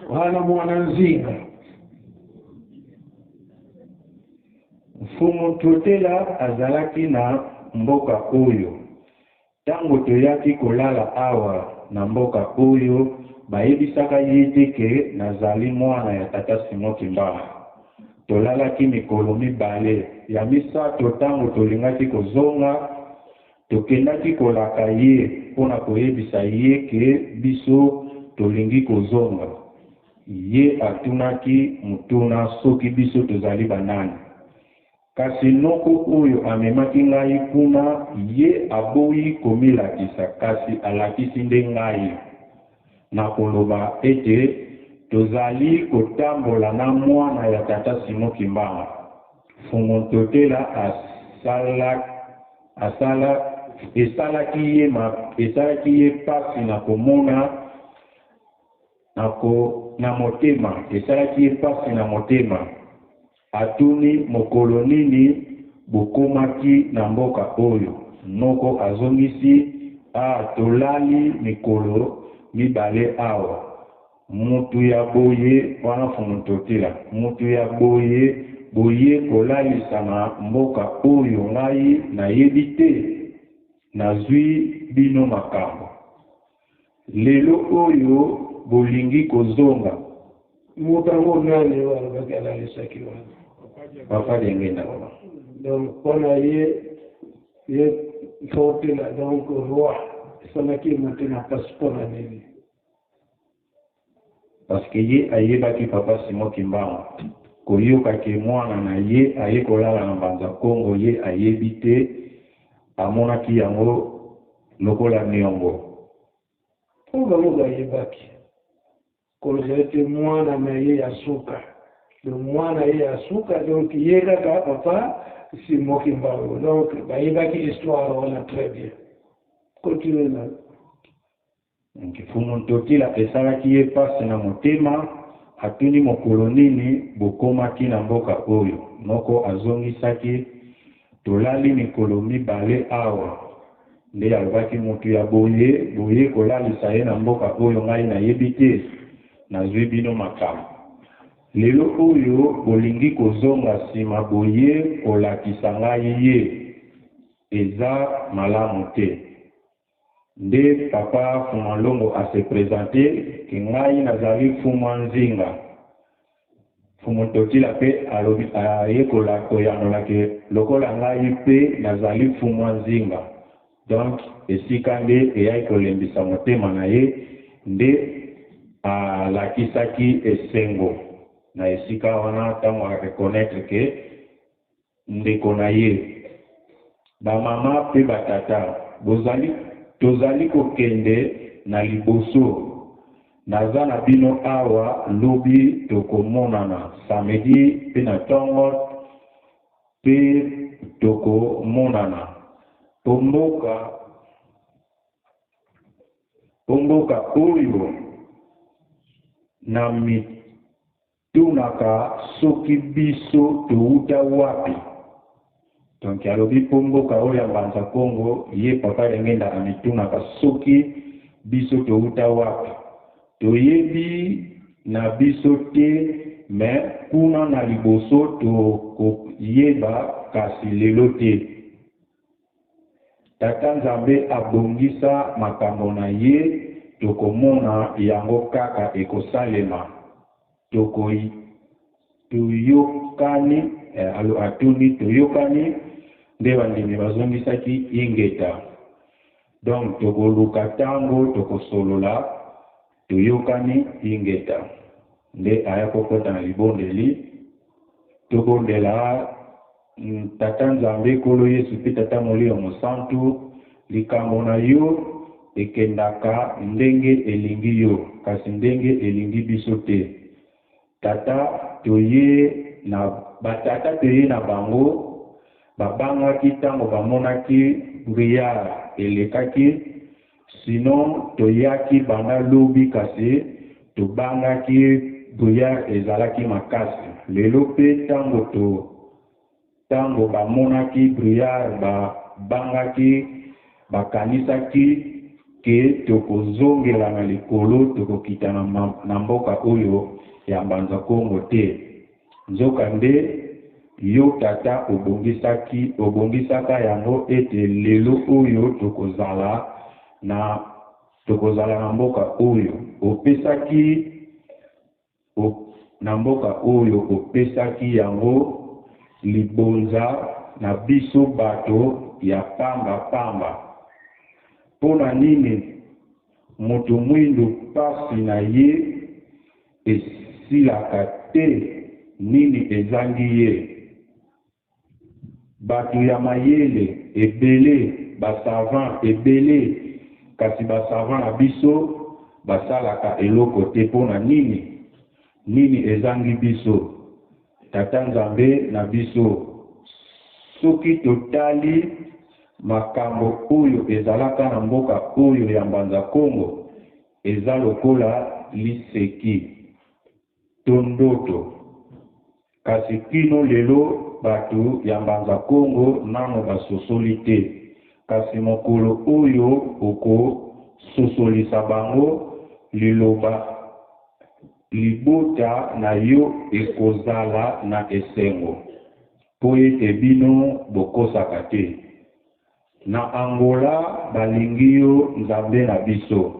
wana mwana nzinga Mfumu Totela azalaki na mboka oyo. Tango toyaki kolala awa na mboka oyo, bayebisaka ye teke nazali mwana ya tata Simon Kimbangu. Tolalaki mikolo mibale ya misato. Tango tolingaki kozonga, tokendaki kolaka ye mpona koyebisa ye ke biso tolingi kozonga. Ye atunaki mutuna soki biso tozali banani. Kasi noko oyo amemaki ngai kuna, ye aboyi komilakisa kasi alakisi nde ngai na koloba ete tozali kotambola na mwana ya tata Simon Kimbangu. Mfumu Totela esalaki ye pasi na komona na motema. Esalaki ye pasi na motema. Atuni mokolo nini bokomaki na mboka oyo. Noko azongisi, tolali mikolo mibale awa. Mutu ya boye, wana Mfumu Totela, mutu ya boye kolalisa na mboka oyo ngai nayebi te, nazwi bino makambo. Lelo oyo bolingi kozonga. mutango nani wana bakala lisaki wana Papa dengenda wana. donc on a ye Totela donc roi sanaki maintenant passeport na nini Parce que ye ayebaki papa Simon Kimbangu koyoka ke mwana na ye aye kolala na Mbanza Kongo, ye ayebi te, amonaki yango lokola niongo. oba moga yebaki kolete mwana na ye ya suka le mwana ye ya suka donc ye kaka papa Simon Kimbangu donc bayebaki histoire wana très bien continue na Mfumu Totela esalaki ye pasi na motema. Atuni mokolo nini bokomaki na mboka oyo. Noko azongisaki, tolali mikolo mibale awa. Nde alobaki mutu ya boye kolalisa ye na mboka oyo ngai nayebi te, nazwi bino makambo. Lelo oyo bolingi kozonga sima boye kolakisa ngai ye, eza malamu te. Nde papa Fumalongo a se présenter ke ngai nazali Mfumu Nzinga. Mfumu Totela pe ayekola koyanola ke lokola ngai pe nazali Mfumu Nzinga. Donc esika nde eyai kolembisa motema na ye, nde alakisaki esengo na esika wana ntango areconnaître ke ndeko na ye. Bamama pe batata, tozali kokende na liboso. Naza na bino awa lobi tokomonana samedi pe na ntongo pe tokomonana. Pomboka oyo na mitunaka soki biso touta wapi. Donc alobi pomboka oyo Mbanza Kongo, ye papa dengenda amitunaka soki biso touta wapi. Toyebi na biso te, mais kuna na liboso tokoyeba kasi lelo te. Tata Nzambe abongisa makambo na ye, tokomona yango kaka ekosalema. toyokani atuni toyokani nde bandimi bazongisaki ingeta. Donc tokoluka ntango tokosolola toyokani ingeta. Nde aya kokota na libondeli tokondela tata Nzambe Nkolo Yesu mpe tata Molimo Mosantu likambo na yo ekendaka ndenge elingi yo kasi ndenge elingi biso te. Tata toye na bango babangaki ntango bamonaki brillard elekaki, sinon toyaki banda lobi kasi tobangaki brillard ezalaki makasi. Lelo mpe ntango bamonaki brillard babangaki bakanisaki ke tokozongela na likolo tokokita na mboka oyo ya Mbanza Kongo te. Nzokande yo tata obongisaka yango ete lelo oyo tokozala na mboka oyo opesaki na mboka oyo opesaki yango libonza na biso bato ya pamba. Pona nini moto mwindo pasi na ye esilaka te, nini ezangi ye? Bato ya mayele ebele, basavant ebele, kasi basavant na biso basalaka eloko te. Pona nini ezangi biso? Tata Nzambe na biso soki totali makambo oyo ezalaka na mboka oyo ya Mbanza Kongo eza lokola liseki to ndoto, kasi kino lelo bato ya Mbanza Kongo nano basosoli te. Kasi mokolo oyo okososolisa bango liloba libota na yo ekozala na esengo po ete bino bokosaka te. Na Angola balingi yo Nzambe na biso,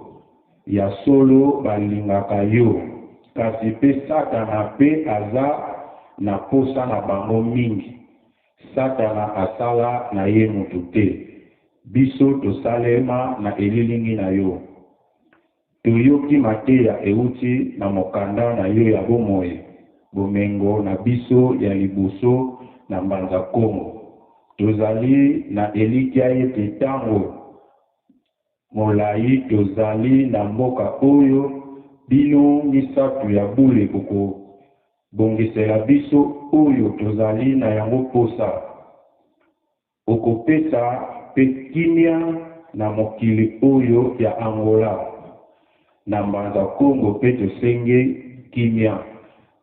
ya solo balingaka yo, kasi mpe Satana mpe aza na posa na bango mingi. Satana asala na ye mutu te. Biso tosalema na elilingi na yo. Toyoki mateya euti na mokanda na yo ya bomoi, bomengo na biso ya liboso na Mbanza Kongo. Tozali na elikia ete ntango molai tozali na mboka oyo bino misato ya bule okobongisela biso oyo tozali na yango posa. Okopesa mpe kimia na mokili oyo ya Angola. Na Mbanza Kongo mpe tosengi kimia,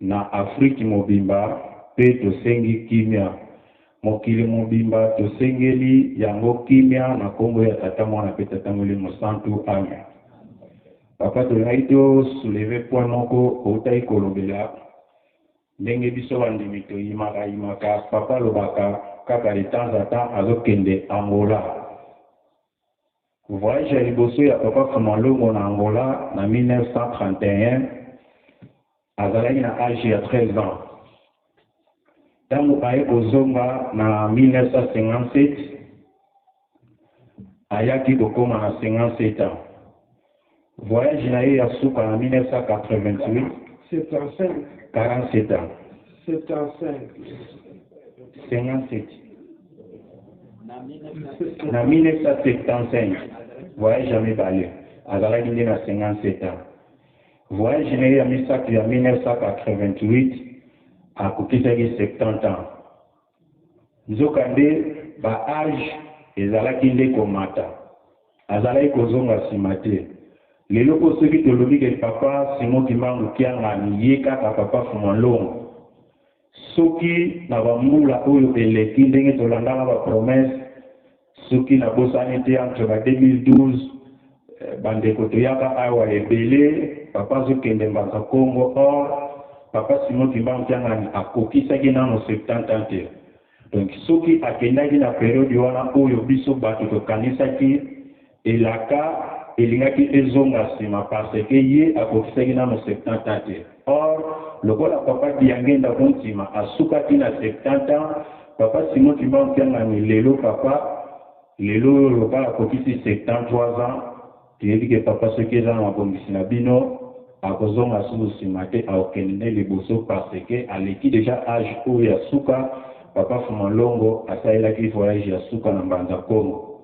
na Afriki mobimba mpe tosengi kimia. Mokili mobimba tosengeli yango kimia na Kongo ya Tata Mwana mpe Tata Molimo Mosantu. Amen. Papa tolai tosouleve point moko outai kolobela ndenge biso bandimi toyimaka. Papa lobaka kaka de temps à temps azokende Angola. Voyage ya liboso ya Papa Fumalongo na Angola na 1931 azalaki na âge ya 13 ans. Tango aye kozonga na 1957 ayaki kokoma na 57 ans. Voyage na ye ya suka na 1988 47 ans. 57 na 1975 voyage ya mibale azalaki nde na 57 ans. Voyage na ye ya misato ya 1988 akokisaki 70 ans. Nzokande ba age ezalaki nde komata, azalaki kozonga nsima te. Lelo po soki tolobi ke Papa Simon Kimbangu Kiangani ye kaka Papa Fumalongo, soki na bambula oyo eleki ndenge tolandaka bapromese, soki na bosani te entre ba 2012 bandeko toyaka awa ebele Papa zokende Mbanza Kongo. Or Papa Simon Kimbangu Kiangani akokisaki nano 70 ans te. Donc soki akendaki na periode wana oyo biso bato tokanisaki elaka elingaki ezonga nsima parce que ye akokisaki nano 70 ans te. Or, le voilà papa diangenda kontima, asuka tina 70 ans, papa Simon Timon Tiangani, lelo papa, lelo loba a kokisi 73 ans, tu dis que papa ce qui est dans la condition bino, à cause de la sous-simate, à aucun les bossos parce que, à l'équipe déjà âge où il y a souka, papa Fuman Longo, à ça il a qu'il voyage, il y a souka dans Banza Congo.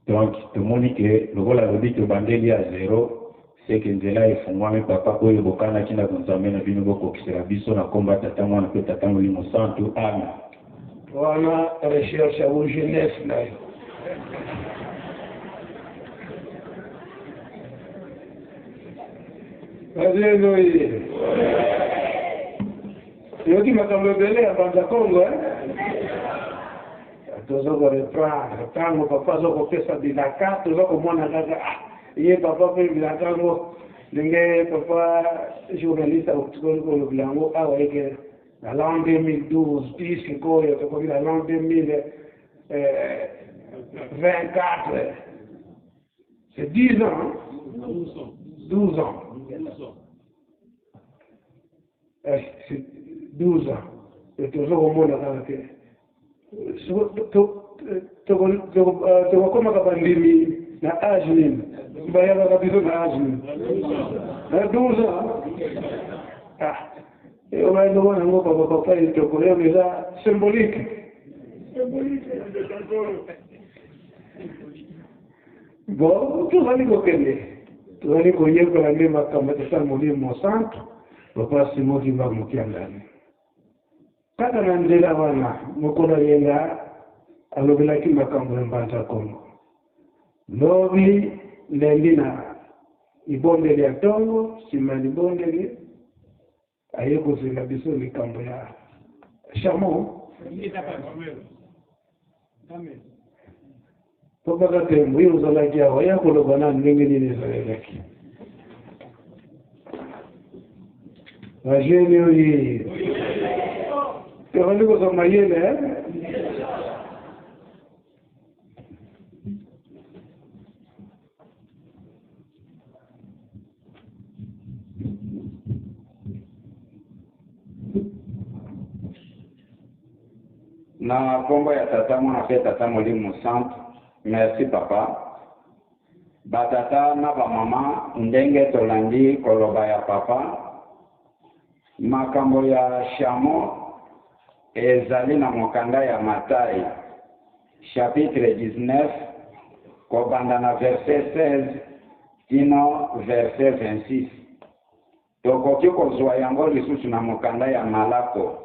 Donc, tout le monde dit que le voilà le dit que Bandeli à 0. C'est que nzela ifungwame papa oyo bokana kina kunzamena bino bokokisela biso na komba tata mwana pe tata molimo santu amen. Wana recherche ya jeunesse nayo. Alléluia. Yoki makambo bele ya Banza Congo tozoko reprendre tango papa zoko pesa bilaka tozoko mwana kaka ye papa pe bilaka ngo ndenge papa journaliste au bilango awa eke na l'an 2012 puisque ko yo ko la l'an 2024 c'est 10 ans 12 ans c'est 12 ans et tozoko mwana kaka tokoma kabandimi na âge nini mbayaka kabisa na âge nini na 12 ans obaenda bona ngo papa itoko yo eza symbolique bon tozali kokende tozali koyekola nde makambo tata molimo santo papa Simon Timba mokiangani kaka na nzela wana mokolo yenga alobelaki makambo ya Banza Congo lobi lendi na ibondeli ya ntongo nsima libondeli aye kozela biso likambo ya Chamon po baka tembo oyo ozalaki awa ya koloba na ndenge nini ezalelaki bajeni oyo tokali kozoma yele na kombo ya tata mwana pe tata molimo santo. Merci papa. Batata na ba mama ndenge tolandi koloba ya papa. Makambo ya Chamon ezali na mokanda ya Matai chapitre 19 kobanda na verset 16 tino verset 26. Tokoki kozwa yango lisusu na mokanda ya Malako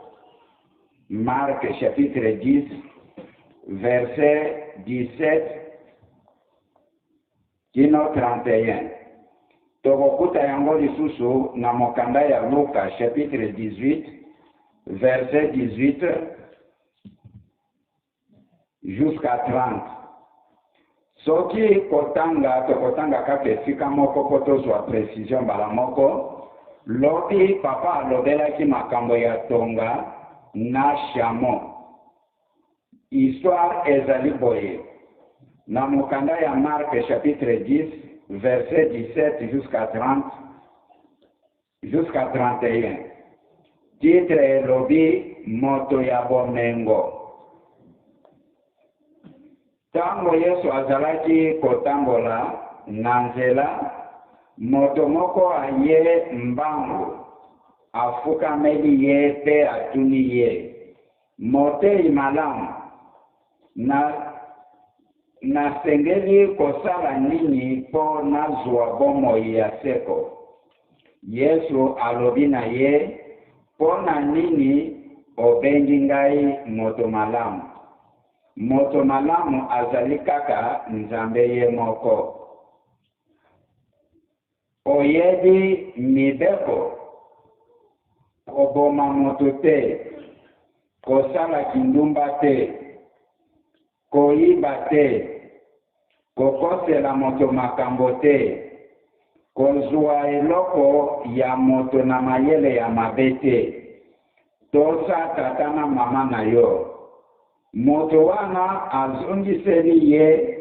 Marc chapitre 10 verset 17 tino 31. Tokokuta yango lisusu na mokanda ya Luka chapitre 18 verset 18 jusqu'à 30. Soki tokotanga kaka esika moko po tozwa précision bala moko lobi papa alobelaki makambo ya tonga na Chamon. Histoire ezali boye na mokanda ya Marc chapitre 10 verset 17 jusqu'à 30 jusqu'à 31. Titre elobi moto ya bomengo. Tango Yesu azalaki kotambola na nzela, moto moko aye mbangu afukameli ye pe atuni ye, motei malamu na sengeli kosala nini po nazwa bomoi ya seko. Yesu alobi na ye, pona nini obengi ngai moto malamu? Moto malamu azali kaka Nzambe ye moko. Oyebi mibeko, koboma moto te, kosala kindumba te, koyiba te, kokosela moto makambo te, kozwa eloko ya moto na mayele ya mabe te, tosa tata na mama na yo. Moto wana azongiseli ye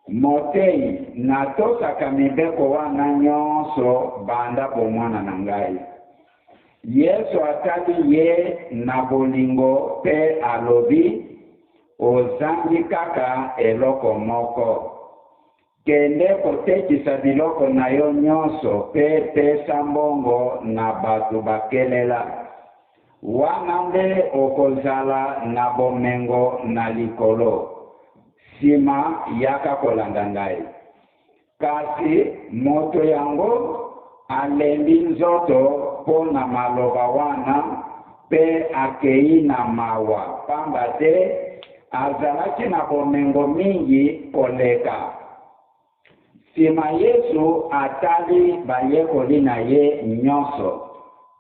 motei na tosaka mibeko wana nyonso banda bomwana na ngai. Yesu atali ye na bolingo pe alobi ozangi kaka eloko moko. Kende kotekisa biloko na yo nyonso pe pesa mbongo na bato bakelela. Wana nde okozala na bomengo na likolo. Sima yaka kolanda ngai. Kasi moto yango alembi nzoto po na maloba wana pe akei na mawa. Pamba te azalaki na bomengo mingi koleka. Sima Yesu atali bayekoli na ye nyonso.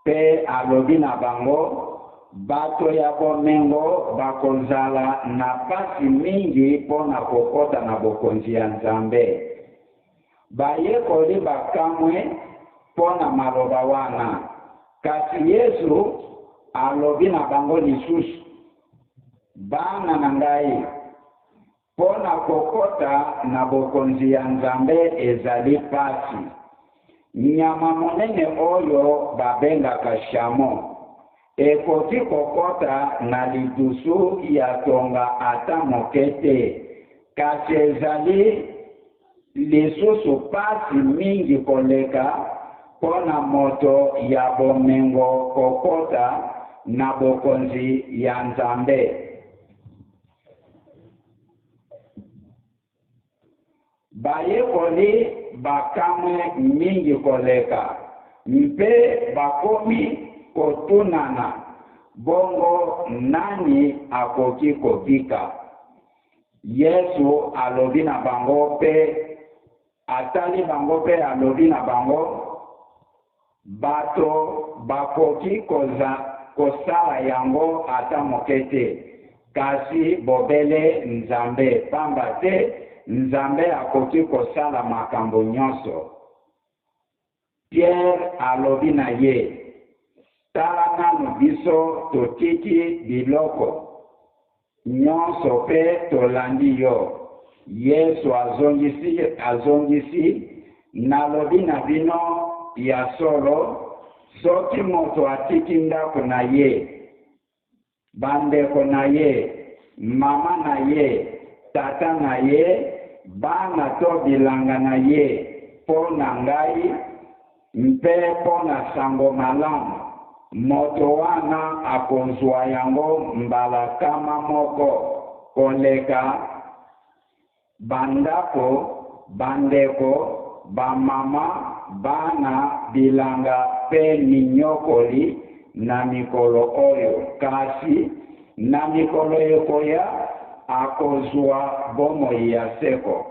Pe alobi na bango, bato ya bomengo bakozala na pasi mingi po na kokota na bokonzi ya Nzambe. Bayekoli bakamwe po na maloba wana. Kasi Yesu alobi na bango lisusu, bana na ngai, po na kokota na bokonzi ya Nzambe ezali pasi. Nyama monene oyo babengaka shamo ekoki kokota na lidusu ya tonga ata moke te. Kasi ezali lisusu pasi mingi koleka po na moto ya bomengo kokota na bokonzi ya Nzambe. Bayekoli bakamwe mingi koleka, mpe bakomi kotunana, bongo nani akoki kobika. Yesu alobi na bango pe, atali bango pe alobi na bango, bato bakoki kosala yango ata moke te, kasi bobele Nzambe. Pamba te Nzambe akoki kosala makambo nyonso. Pierre alobi na ye, tala nanu biso totiki biloko nyonso pe tolandi yo. Yesu azongisi, nalobi na bino ya solo, soki moto atiki ndako na ye, bandeko na ye, mama na ye, tata na ye, bana to bilanga na ye, po na ngai, mpe po na sango malamu, moto wana akonzwa yango mbala kama moko koleka bandako, bandeko, bamama, bana, bilanga pe minyokoli na mikolo oyo. Kasi na mikolo ekoya akozwa bomoi ya seko.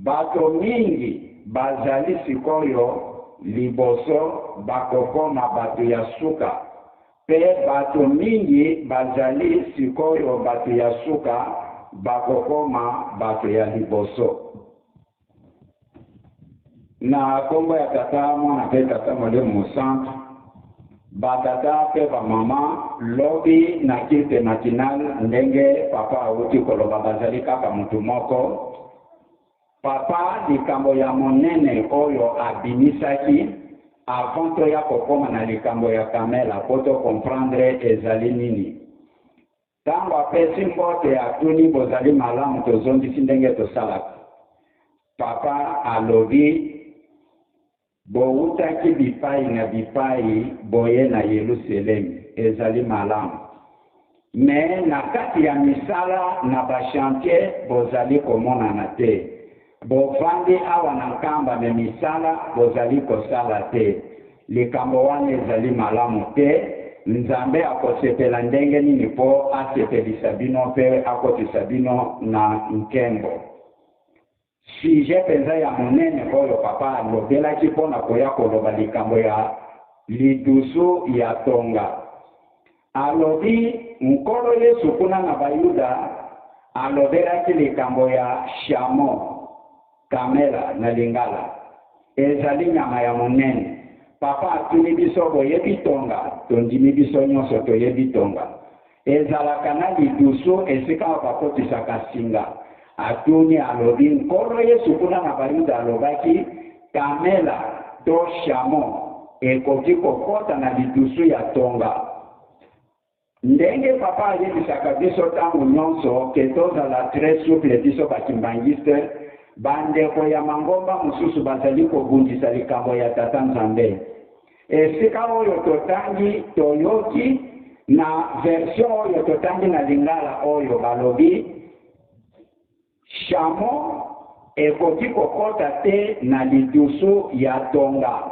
Bato mingi bazali sikoyo liboso bakokoma bato ya suka. Pe bato mingi bazali sikoyo bato ya suka bakokoma bato ya liboso. Na kombo ya tata mwana pe tata mwalimu musantu, batata pe ba mama lobi na kilte matinal ndenge papa awuti koloba bazali kaka mutu moko. Papa likambo ya monene oyo abinisaki avant to ya kokoma na likambo ya kamela poto comprendre ezali nini. Tango apesi mbote atuni bozali malamu tozongisi ndenge tosalaka. Papa alobi boutaki bipai na bipai boye na Yerusalemu ezali malamu. Me na kati ya misala na bachantier bozali komonana te. Bovandi awa na nkamba me misala bozali kosala te. Likambo wana ezali malamu te. Nzambe akosepela ndenge nini po asepelisa bino pe akotisa bino na nkembo. Sije penza ya monene oyo papa alobelaki mpona koya koloba likambo ya lidusu ya tonga. Alobi nkolo Yesu kuna na bayuda alobelaki likambo ya shamo, kamela na lingala. Ezali nyama ya monene. Papa atuni biso boyebi tonga, tondimi biso nyonso toyebi tonga. Ezalaka na lidusu esika bakotisaka singa. Atuni alobi nkolo Yesu kuna na bayuda alobaki kamela to shamo ekoki kokota na lidusu ya tonga. Ndenge papa ayebisaka biso ntango nyonso ke tozala très souple biso bakimbangiste, bandeko ya mangomba mosusu bazali kobundisa likambo ya tata Nzambe. Esika oyo totangi toyoki na version oyo totangi na lingala oyo balobi shamo ekoki kokota te na lidusu ya tonga.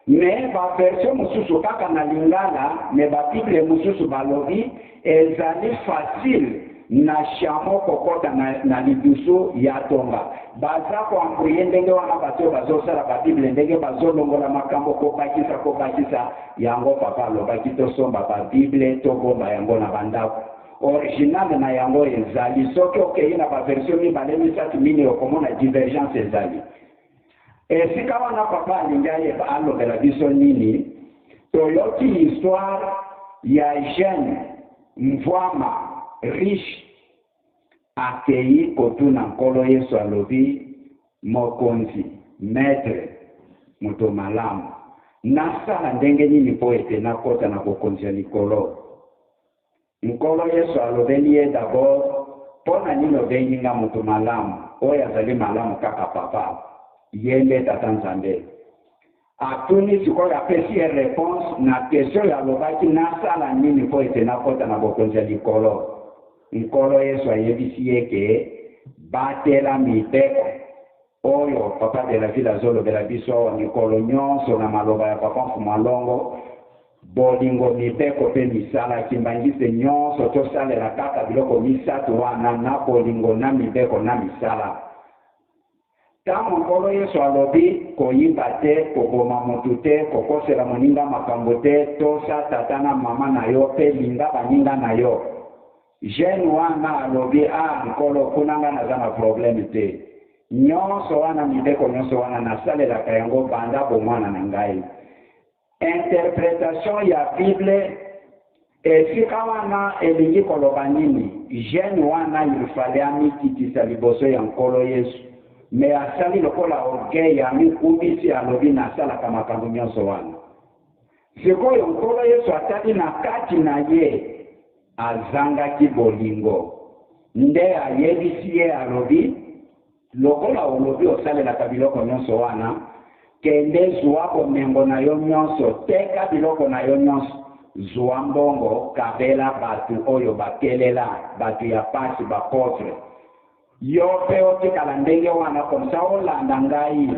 Me ba version mosusu kaka na lingala, me ba bible mosusu balobi ezali facile na shamo kokota na lidusu ya tonga. Baza ko ambuye ndenge wana bato bazosala ba bible ndenge bazolongola makambo kopakisa yango papa lobaki tosomba ba bible tobomba yango na bandako. Original na yango ezali soki okei na ba version mibale misatu mini okomona divergence ezali. Esika wana papa alingaye alobela biso nini toyoki histoire ya jeune mvwama riche akei kotuna nkolo Yesu alobi mokonzi maître moto malamu nasala ndenge nini po ete nakota na kokonzia likolo. Nkolo Yesu alobeli ye d'abord pona nini obengi nga moto malamu oyo azali malamu kaka papa yende tata Nzambe. Atuni sikoyo apesi réponse na question ya lobaki nasala nini po ete nakota na kokonzia likolo. Nkolo Yesu ayebisi ye ke batela mibeko oyo papa de la ville azolobela biso mikolo nyonso na maloba ya papa Mfumalongo bolingo mibeko pe misala kimbangise nyonso tosalela kaka biloko misatu wana na bolingo na mibeko na misala. Tango nkolo Yesu alobi koyiba te, koboma motu te, kokosela moninga makambo te, tosa tata na mama na yo pe linga baninga na yo. Jeune wana alobi nkolo kunanga naza na problème te. Nyonso wana mibeko nyonso wana nasalelaka yango banda bomwana na ngai. Interprétation ya Bible esika wana elingi koloba nini? Jeune wana ilifale amikitisa liboso ya nkolo Yesu. Me asali lokola orgueil ya mikumbisi alobi nasalaka makambo nyonso wana. Sikoyo nkolo Yesu atali na kati na ye azangaki bolingo. Nde ayebisi ye alobi lokola olobi osalelaka biloko nyonso wana kende zuwa bomengo na yo nyonso, teka biloko na yo nyonso, zuwa mbongo kabela batu oyo bakelela batu ya pasi bapotre. Yo pe otikala ndenge wana komsa olanda ngai.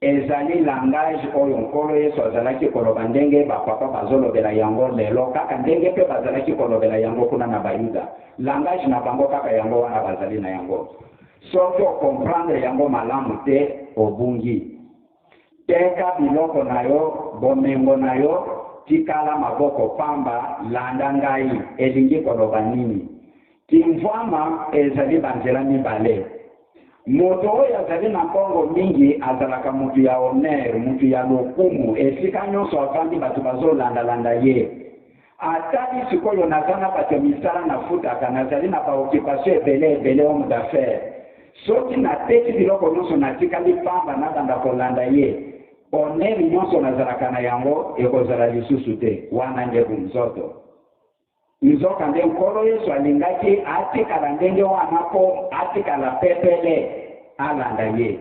Ezali langage oyo nkolo Yesu azalaki koloba ndenge bapapa bazolobela yango lelo kaka ndenge pe bazalaki kolobela yango kuna na bayuda. Langage na bango kaka yango wana bazali na yango. Soki comprendre yango malamu te obungi. Teka biloko na yo, bomengo na yo, tikala maboko pamba, landa ngai, elingi koloba nini. Kimvwama ezali banzela mibale. Moto oyo azali na kongo mingi azalaka mutu ya honneur, mutu ya lokumu, esika nyonso afandi batu bazolanda ye. Atali sikoyo nazana bato misala nafutaka, nazali na baoccupation ebele homme d'affaires. Soki nateki biloko nyonso natikali pamba nabanda kolanda ye, honneur nyonso nazalaka na yango ekozala lisusu te, wana nde nzoto. Nzoka nde nkolo Yesu alingaki atikala ndenge wana po atikala pepele alanda ye.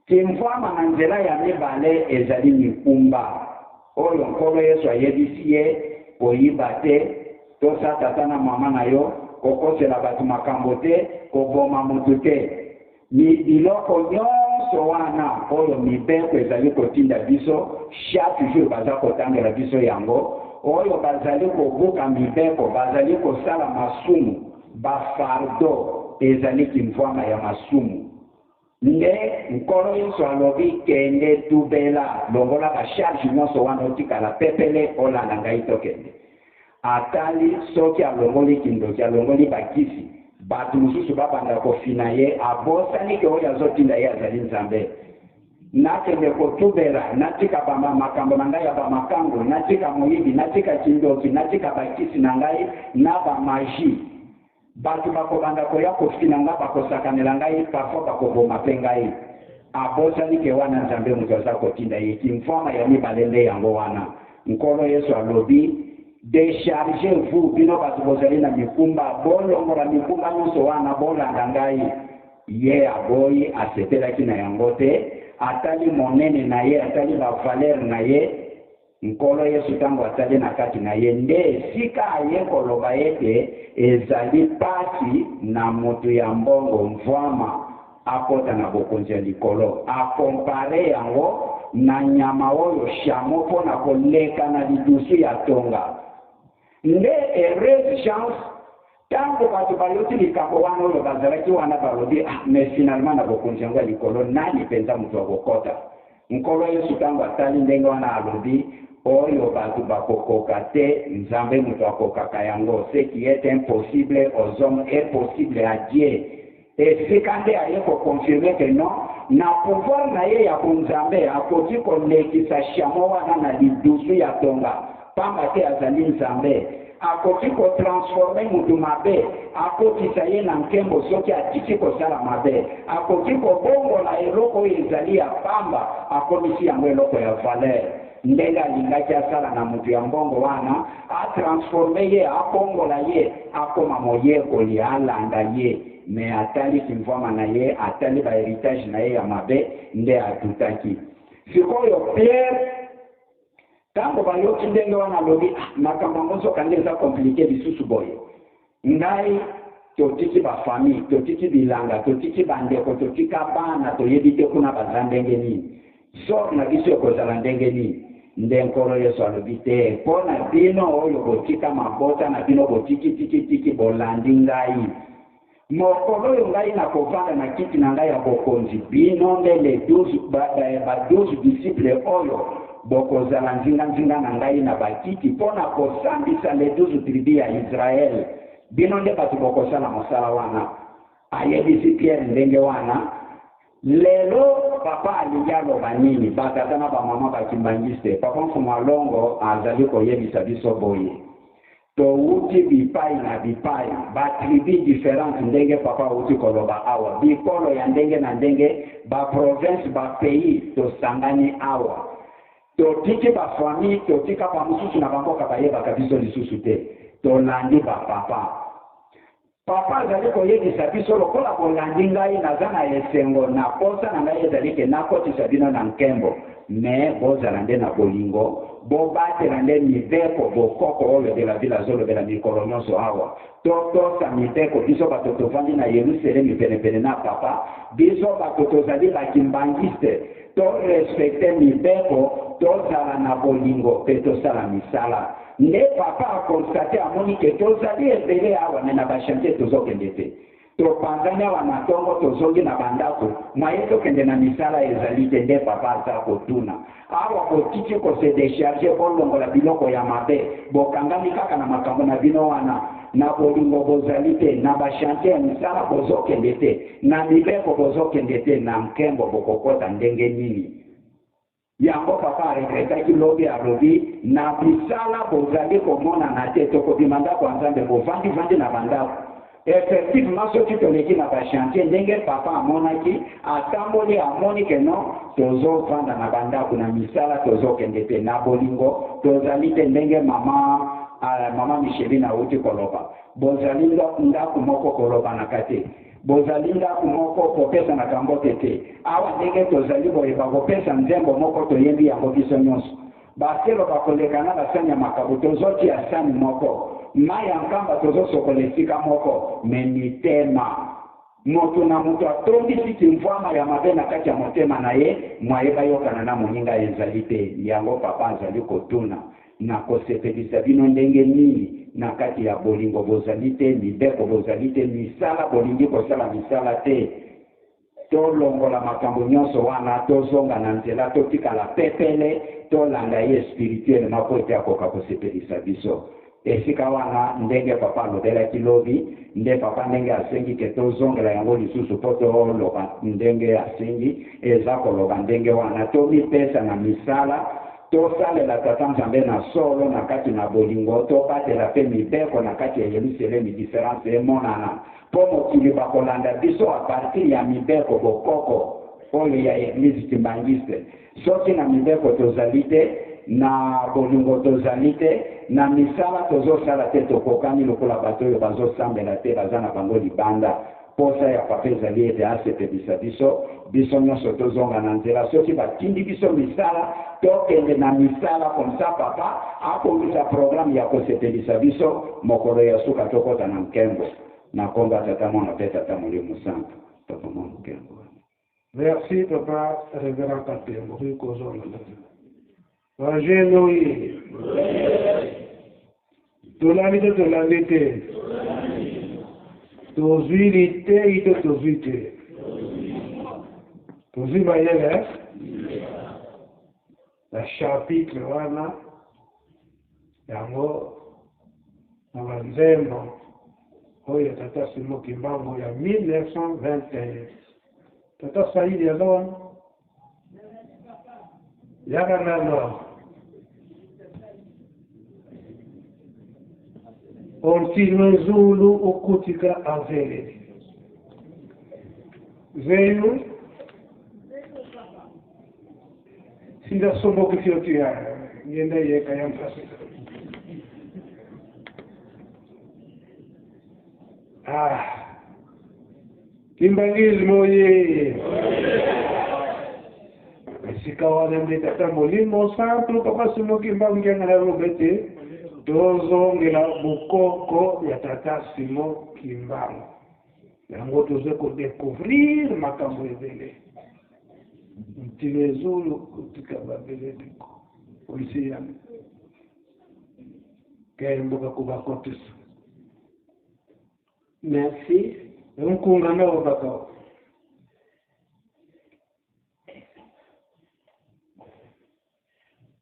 Kimvwama na nzela ya mibale ezali mikumba. Oyo nkolo Yesu ayebisi ye koyiba te, tosa tata na mama na yo, kokosela batu makambo te, koboma mutu te. Biloko nyonso wana oyo mibeko ezali kotinda biso, chaque jour baza kotangela biso yango. Oyo bazali kobuka mibeko, bazali kosala masumu, bafardo ezali kimvwama ya masumu. Nde nkolo Yesu alobi kende tubela longola ba charge nyonso wana otikala pepele olanda ngai tokende. Atali soki alongoli kindoki, alongoli bakisi, batu mosusu babanda kofina ye, abosani ke oyo azotinda ye azali Nzambe. Nakende kotubela, natika makambo na ngai ya bamakango, natika moyibi, natika kindoki, natika bakisi na ngai na bamaji. Batu bakobanda koya kofina nga bakosakanela ngai, parfois bakoboma pe ngai. abosani ke wana nzambe mutu aza kotinda ye kimfama ya mibale nde yango wana nkolo yesu alobi déchargez-vous bino bato bozali na mikumba bolongola mikumba nyonso wana bolanda ngai ye aboyi asepelaki na yango te atali monene na ye atali bavalere na ye nkolo yesu ntango atali na kati na ye nde esika aye koloba ete ezali pasi na moto ya mbongo mvwama akota na bokonzi ya likolo akompare yango na nyama oyo shamo mpona koleka na lidusu ya tonga nde heureuse chance ntango bato bayoti likambo wana oyo bazalaki wana balobi mais finalement na bokonzi yango ya likolo nani mpenza moto akokota nkolo yesu ntango atali ndenge wana alobi oyo bato bakokoka te nzambe moto akokaka yango ce qui est impossible aux hommes est possible à Dieu esika nde aye kokonfirme ke non na pouvoir na ye ya konzambe akoki kolekisa shamo wana na lidusu ya tonga pamba te azali nzambe akoki kotransforme mutu mabe akokisa ye na nkembo soki atiki kosala mabe akoki kobongola eloko oyo ezali ya pamba akomisi yango eloko ya valeur ndenge alingaki asala na mutu ya mbongo wana atransforme ye abongola ye akoma moyekoli alanda ye me atali kimvwama na ye atali baheritage na ye ya mabe nde atutaki sikoyo Pierre ntango bayoki ndenge wana alobi makambo yango nzoka nde eza komplike lisusu boye ngai totiki bafamille totiki bilanga totiki bandeko totika bana toyebi te kuna baza ndenge nini sor na biso ekozala ndenge nini nde nkolo yesu alobi te mpo na bino oyo botika mabota na bino botikitiki bolandi ngai mokolo oyo ngai nakovanda na kiti na ngai ya bokonzi bino nde le 12 disciple oyo bokozala nzinga na ngai na bakiti mpona kosambisa le 12 tribu ya Israel bino nde bato bokosala mosala wana ayebisi Pierre ndenge wana lelo papa alingi aloba nini batata na bamama bakimbangiste papa mfumu alongo azali koyebisa biso boye touti bipai na bipai batribi différente ndenge papa auti koloba awa bikolo ya ndenge na ndenge baprovince bapays tosangani awa totiki bafamille totika bamosusu na bamboka bayebaka biso lisusu te tolandi bapapa papa azali koyebisa biso lokola bolandi ngai naza na esengo na posa na ngai ezali ke nakotisa bino na nkembo me bozala nde na bolingo bobatela nde mibeko bokoko oyo elabila azolobela mikolo nyonso awa totosa mibeko biso bato tovandi na Yerusalemi penepene na papa biso bato tozali bakimbangiste torespekte mibeko tozala na bolingo mpe tosala misala nde papa akonstate amoni ke tozali ebele awa me na bachantier tozokende te topanzani awa na ntongo tozongi na bandako mwaye tokende na misala ezali te nde papa aza kotuna awa botiki kose décharge bolongola biloko ya mabe bokangami kaka na makambo na bino wana na bolingo bozali te na bachantier ya misala bozokende te na mibeko bozokende te na nkembo bokokota ndenge nini yango papa aregretaki lobi alobi na bisala bozali komonana te tokobima ndako ya nzambe bovandi na bandako effectivement soki toleki na bachantier ndenge papa amonaki atamboli amoni ke non tozovanda na bandako na misala tozokende te na bolingo tozali te ndenge mama Micheline auti koloba bozali ndako moko koloba na kate bozali ndako moko kopesa na kambo te awa ndenge tozali boye bakopesa nzembo moko toyebi yango biso nyonso baselo bakolekana basani ya makabo tozoti ya sani moko mai ya nkamba tozosokola esika moko me mitema moto na moto atondisi kimvwama ya mabe na kati ya motema na ye mwaye bayokana na moninga ezali te yango papa azali kotuna na kosepelisa bino ndenge nini na kati ya bolingo bozali te mibeko bozali te misala bolingi kosala misala te tolongola makambo nyonso wana tozonga na nzela totikala pepele tolanda ye spirituellement po ete akoka kosepelisa biso esika wana ndenge papa alobelaki lobi nde papa ndenge asengi ke tozongela yango lisusu po toloba ndenge asengi eza koloba ndenge wana tomipesa na misala tosalela tata nzambe na solo na kati na bolingo tobatela mpe mibeko na kati ya Yerusalemi différence emonana mpo mokili bakolanda biso a partir ya mibeko bokoko oyo ya eglise timbangiste soki na mibeko tozali te na bolingo tozali te na misala tozosala te tokokani lokola bato oyo bazosambela te baza na bango libanda posa ya papa ezali ete asepelisa biso nyonso tozonga na nzela soki batindi biso misala tokende na misala komsa papa akongisa programme ya kosepelisa biso mokolo ya suka tokota na nkembo na kombo ya tata mwana mpe tata molimo santo tokoma nkembo. Merci papa révérend Katembo rikozona Wajenoyi tolandi te tozwili te ito tozwi te tozwi mayele na chapitre wana yango na banzembo oyo tata Simo Kimbangu ya 1921 tata Saidi alon yaka nano Ontinwe Zulu ukutika avele zenu sida sombo kifiotia yenda yeka yamfasi Kimbangizmo ye sikawa nembe tata molimo santo papa Simo Kimbangu ngana robete tozongela bukoko ya tata Simo Kimbangu yango toze kodécouvrir makambo ebele Ntine Zulu kutika babele diko polisi yami kemboka kubakotisa. Merci nkunga nao bakao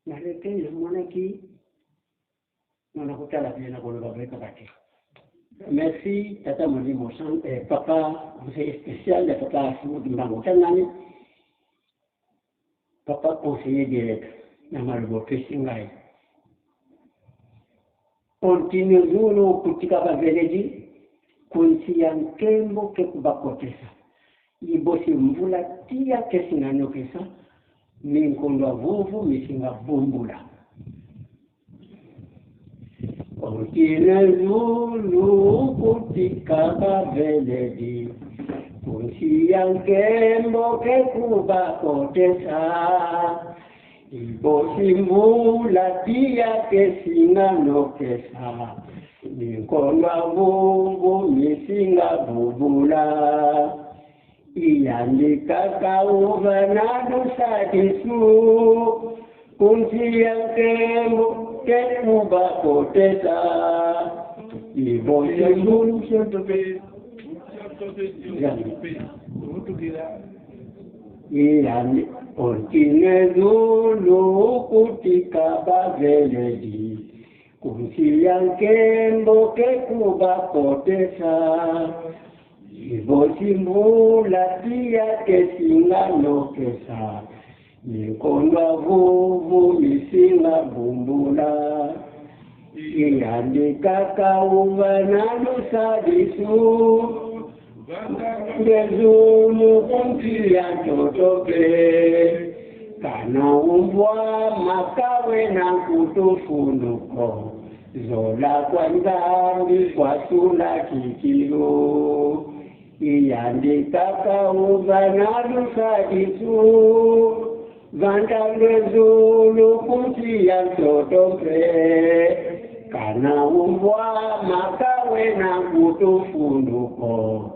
naleke monaki nakutala pia na koloba beka baki. Merci tata molimo papa conseiller spécial de tata Simo Kimbangu tanani papa conseiller direct na malubo pesingai Continue Zulu kutika baveleji kunsi ya nkembo ke kubakotesa ibosi mvula tia kesinganokesa minkondwa vuvu misinga bumbula Continue Zulu kutika baveleji kunsi ya nkembo ke kubakotesa ibosi mvula tia kesinganokesa Nikonwa vuvu misinga bubula Iyandika kauva na dusadisu Kunsi ya nkembo kekuba kotesa Ibosi mvula Continue Zulu kutika baveleji Kunsi ya nkembo kekuba kotesa Ibosi mvula tia kesinganokesa Nikondwa vuvu misinga bumbula Iyandika kauva na dusadisu Ngezulu kunsi ya totope Kana umbwa makawe na kutufunuko Zola kwa nzambi kwa sula kikilo Iyandika kauva na dusadisu Vantange Zulu kunsi ya totope Kana umbwa makawe na kutufunuko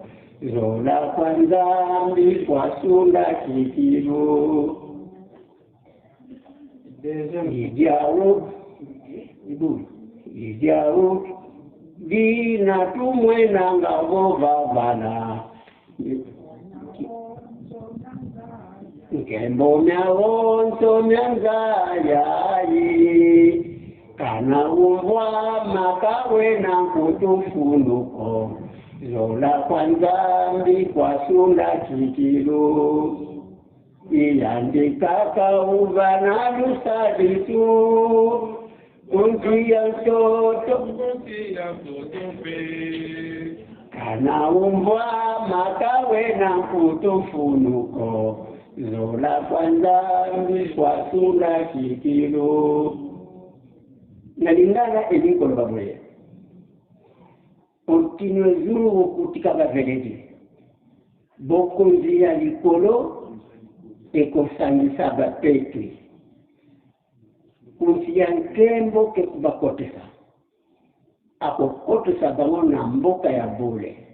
Zola kwa nzambi kwa sula kikilo Idiao Dina tumwe nanga vovavana Nkembo miawonto mianzayayi Kana umbwa makawe na kutufunuko Zola kwa nzambi kwa sula kikilo Iyandika kauva na dusadisu Kunsi ya mtoto Kana umbwa makawe na kutufunuko zola kwanza kwa sura kikilo nalingana elikolo bamoya continue zuru kutika baveledi bokonzi ya likolo ekosangisa bapetri kunsiya nkembo kekubakotesa akokotesa bango na mboka ya bule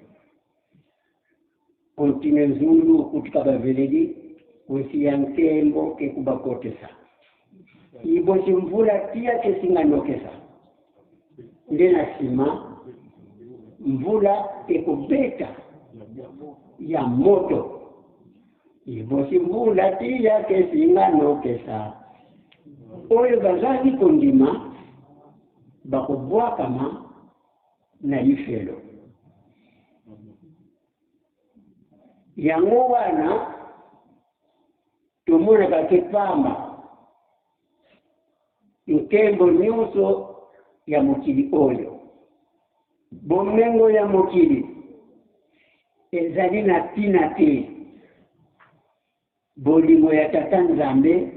continue zuru kutika baveledi kunsiya nkembo kekubakotesa ibosi mvula tia kesinganokesa ndena sima mvula ekobeta ya moto ibosi mvula tia kesinganokesa oyo bazali kondima bakobwakama na lifelo yango wana tomonaka ke pamba nkembo nyonso ya mokili oyo bomengo ya mokili ezali na tina te bolingo ya tata nzambe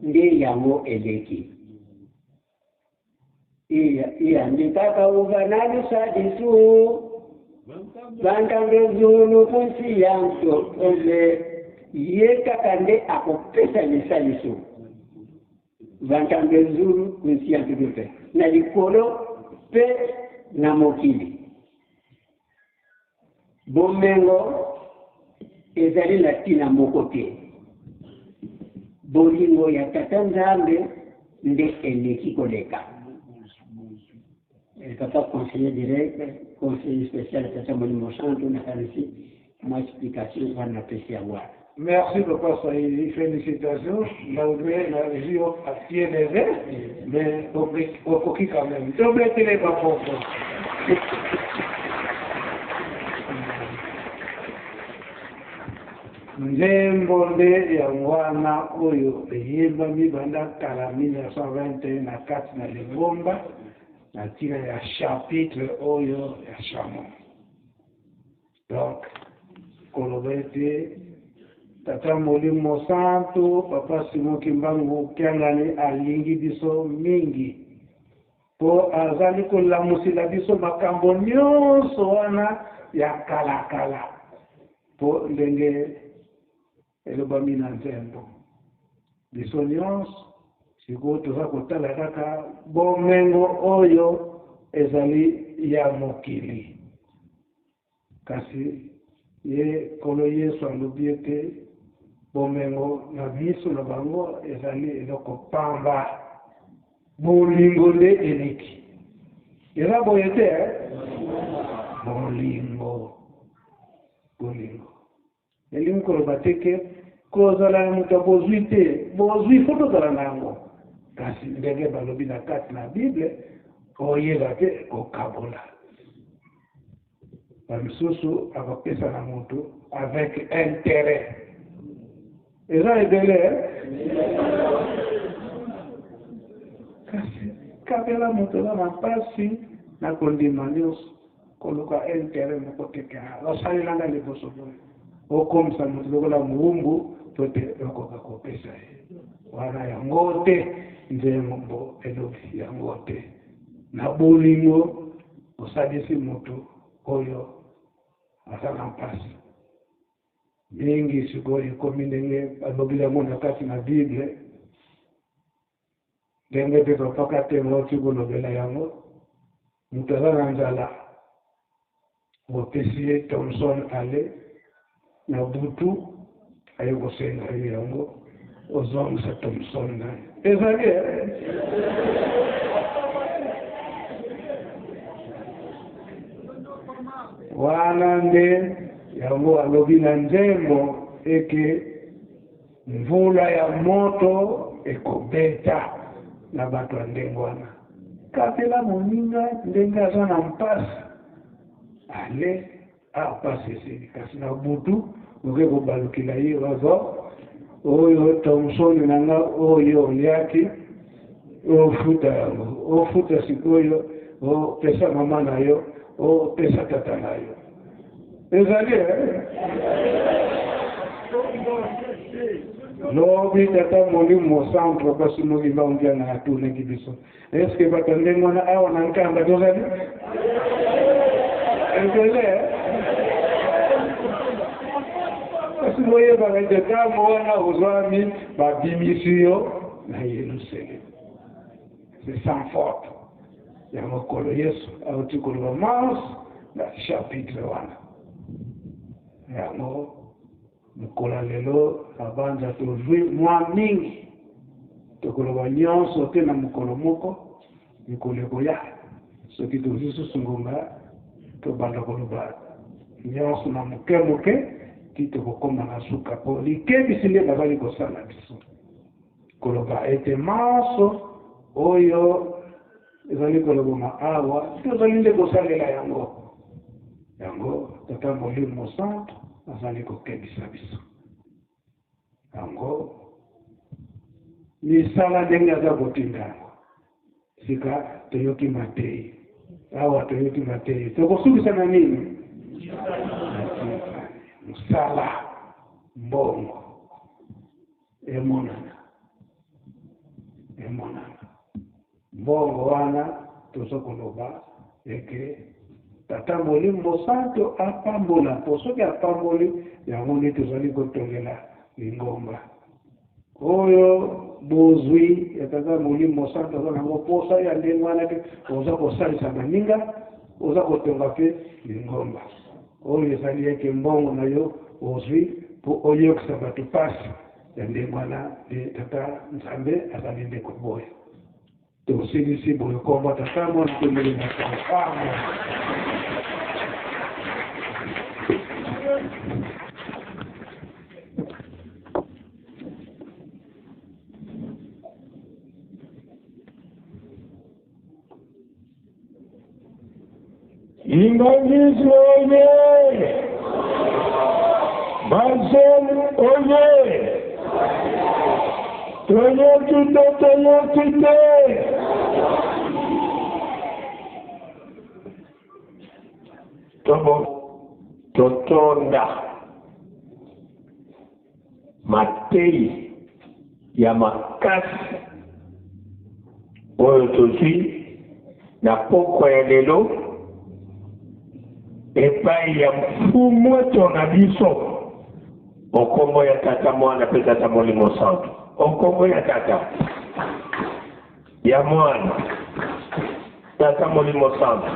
nde yango eleki iya kaka uvanali sadisu vantangezulu kunsi yanso ole ye kaka nde akopesa lisaliso vantangezulu kunsi yanso dote na likolo pe na mokili bomengo ezali na tina moko te bolingo ya tata nzambe nde eleki koleka papa conseiller direct conseiller spécial tata Molimo Santo na kanisi ma explication wana pesi avoir. Merci papa Saïdi, félicitations malgré la région à pied levé mais au coquille quand même tombez les papos nzembo nde ya mwana oyo eyemba mibanda kala 1921 na kati na Lingomba na tina ya chapitre oyo ya Chamon. Donc koloba ete tata Molimo Santo papa Simon Kimbangu Kiangani alingi biso mingi po azali kolamusila biso makambo nyonso wana ya kalakala po ndenge elobami na nzembo biso nyonso sikoyo toza kotala kaka bomengo oyo ezali ya mokili kasi ye kolo Yesu alobi ete bomengo na miso na bango ezali eloko pamba bolingo nde eleki eza boye te bolingo elingi koloba te ke kozala na moto bozwi te bozwi fo tozala na yango kasi ndenge balobi na kati na bible oyeba te kokabola bamisusu akopesa na moto avec intérêt eza ebele kasi kabela moto eza na mpasi na kondima nyonso koluka intérêt moko teke osalelanga liboso boye okomisa moto lokola muumbu to te okoka kopesa ye wana yango te nzembo elobi yango te na bolingo osalisi moto oyo aza na mpasi mingi sikoyo ekomi ndenge balobi yango na kati na bible ndenge mpe papaka te moti kolobela yango moto aza na nzala opesi ye Thomson ale na butu aye kosenga ye yango ozongisa Thomson na ye ezali wana nde yango alobi na nzembo eke mvula ya moto ekobeta na bato ya ndenge wana kapela moninga ndenge aza na mpasi ale apasi esili kasi na butu oke kobalukila ye ozo oyo Thomson nanga oyo oliaki ofuta yango ofuta sikoyo opesa mama na yo opesa tata na yo ezali lobi tata molimo centre basi molima ongia na tuna kibiso est-ce que batande mwana awa na nkamba tozali engele basi moye bagajeta mwana uzwami babimisio na Yerusalemu c'est sans faute ya mokolo Yesu au tukolo Mars na chapitre 1 yango mokolo lelo abanza tozwi mwa mingi tokoloba nyonso te na mokolo moko mikoleko ya soki tozwi susu ngonga tobanda koloba nyonso na moke moke ti tokokoma na suka po likebisi nde bazali kosala biso koloba ete maso oyo ezali koloboma awa tozali nde kosalela yango tata molimo santo azali kokebisa biso yango misala ndenge aza kotinda yango sika toyoki matei awa toyoki matei tokosukisa na nini mosala mbongo emonana mbongo wana tozokoloba eke tata molimo santo apambola po soki apamboli yango nde tozali kotongela lingomba oyo bozwi ya tata molimo santo aza nango posa ya ndenge wana te oza kosalisa baninga oza kotonga mpe lingomba oyo ezali eke mbongo na yo ozwi po oyokisa bato pasi ya ndenge wana nde tata nzambe azali nde koboya tosilisi boye kombo tata mwana tomeli na kafama Ingangisi oye! Basel oye! Toyokite! Totonda matei ya makasi oyo tozwi na pokwa ya lelo epai ya mfumu to na biso okombo ya tata mwana pe tata molimo santo okombo ya tata ya mwana tata molimo santo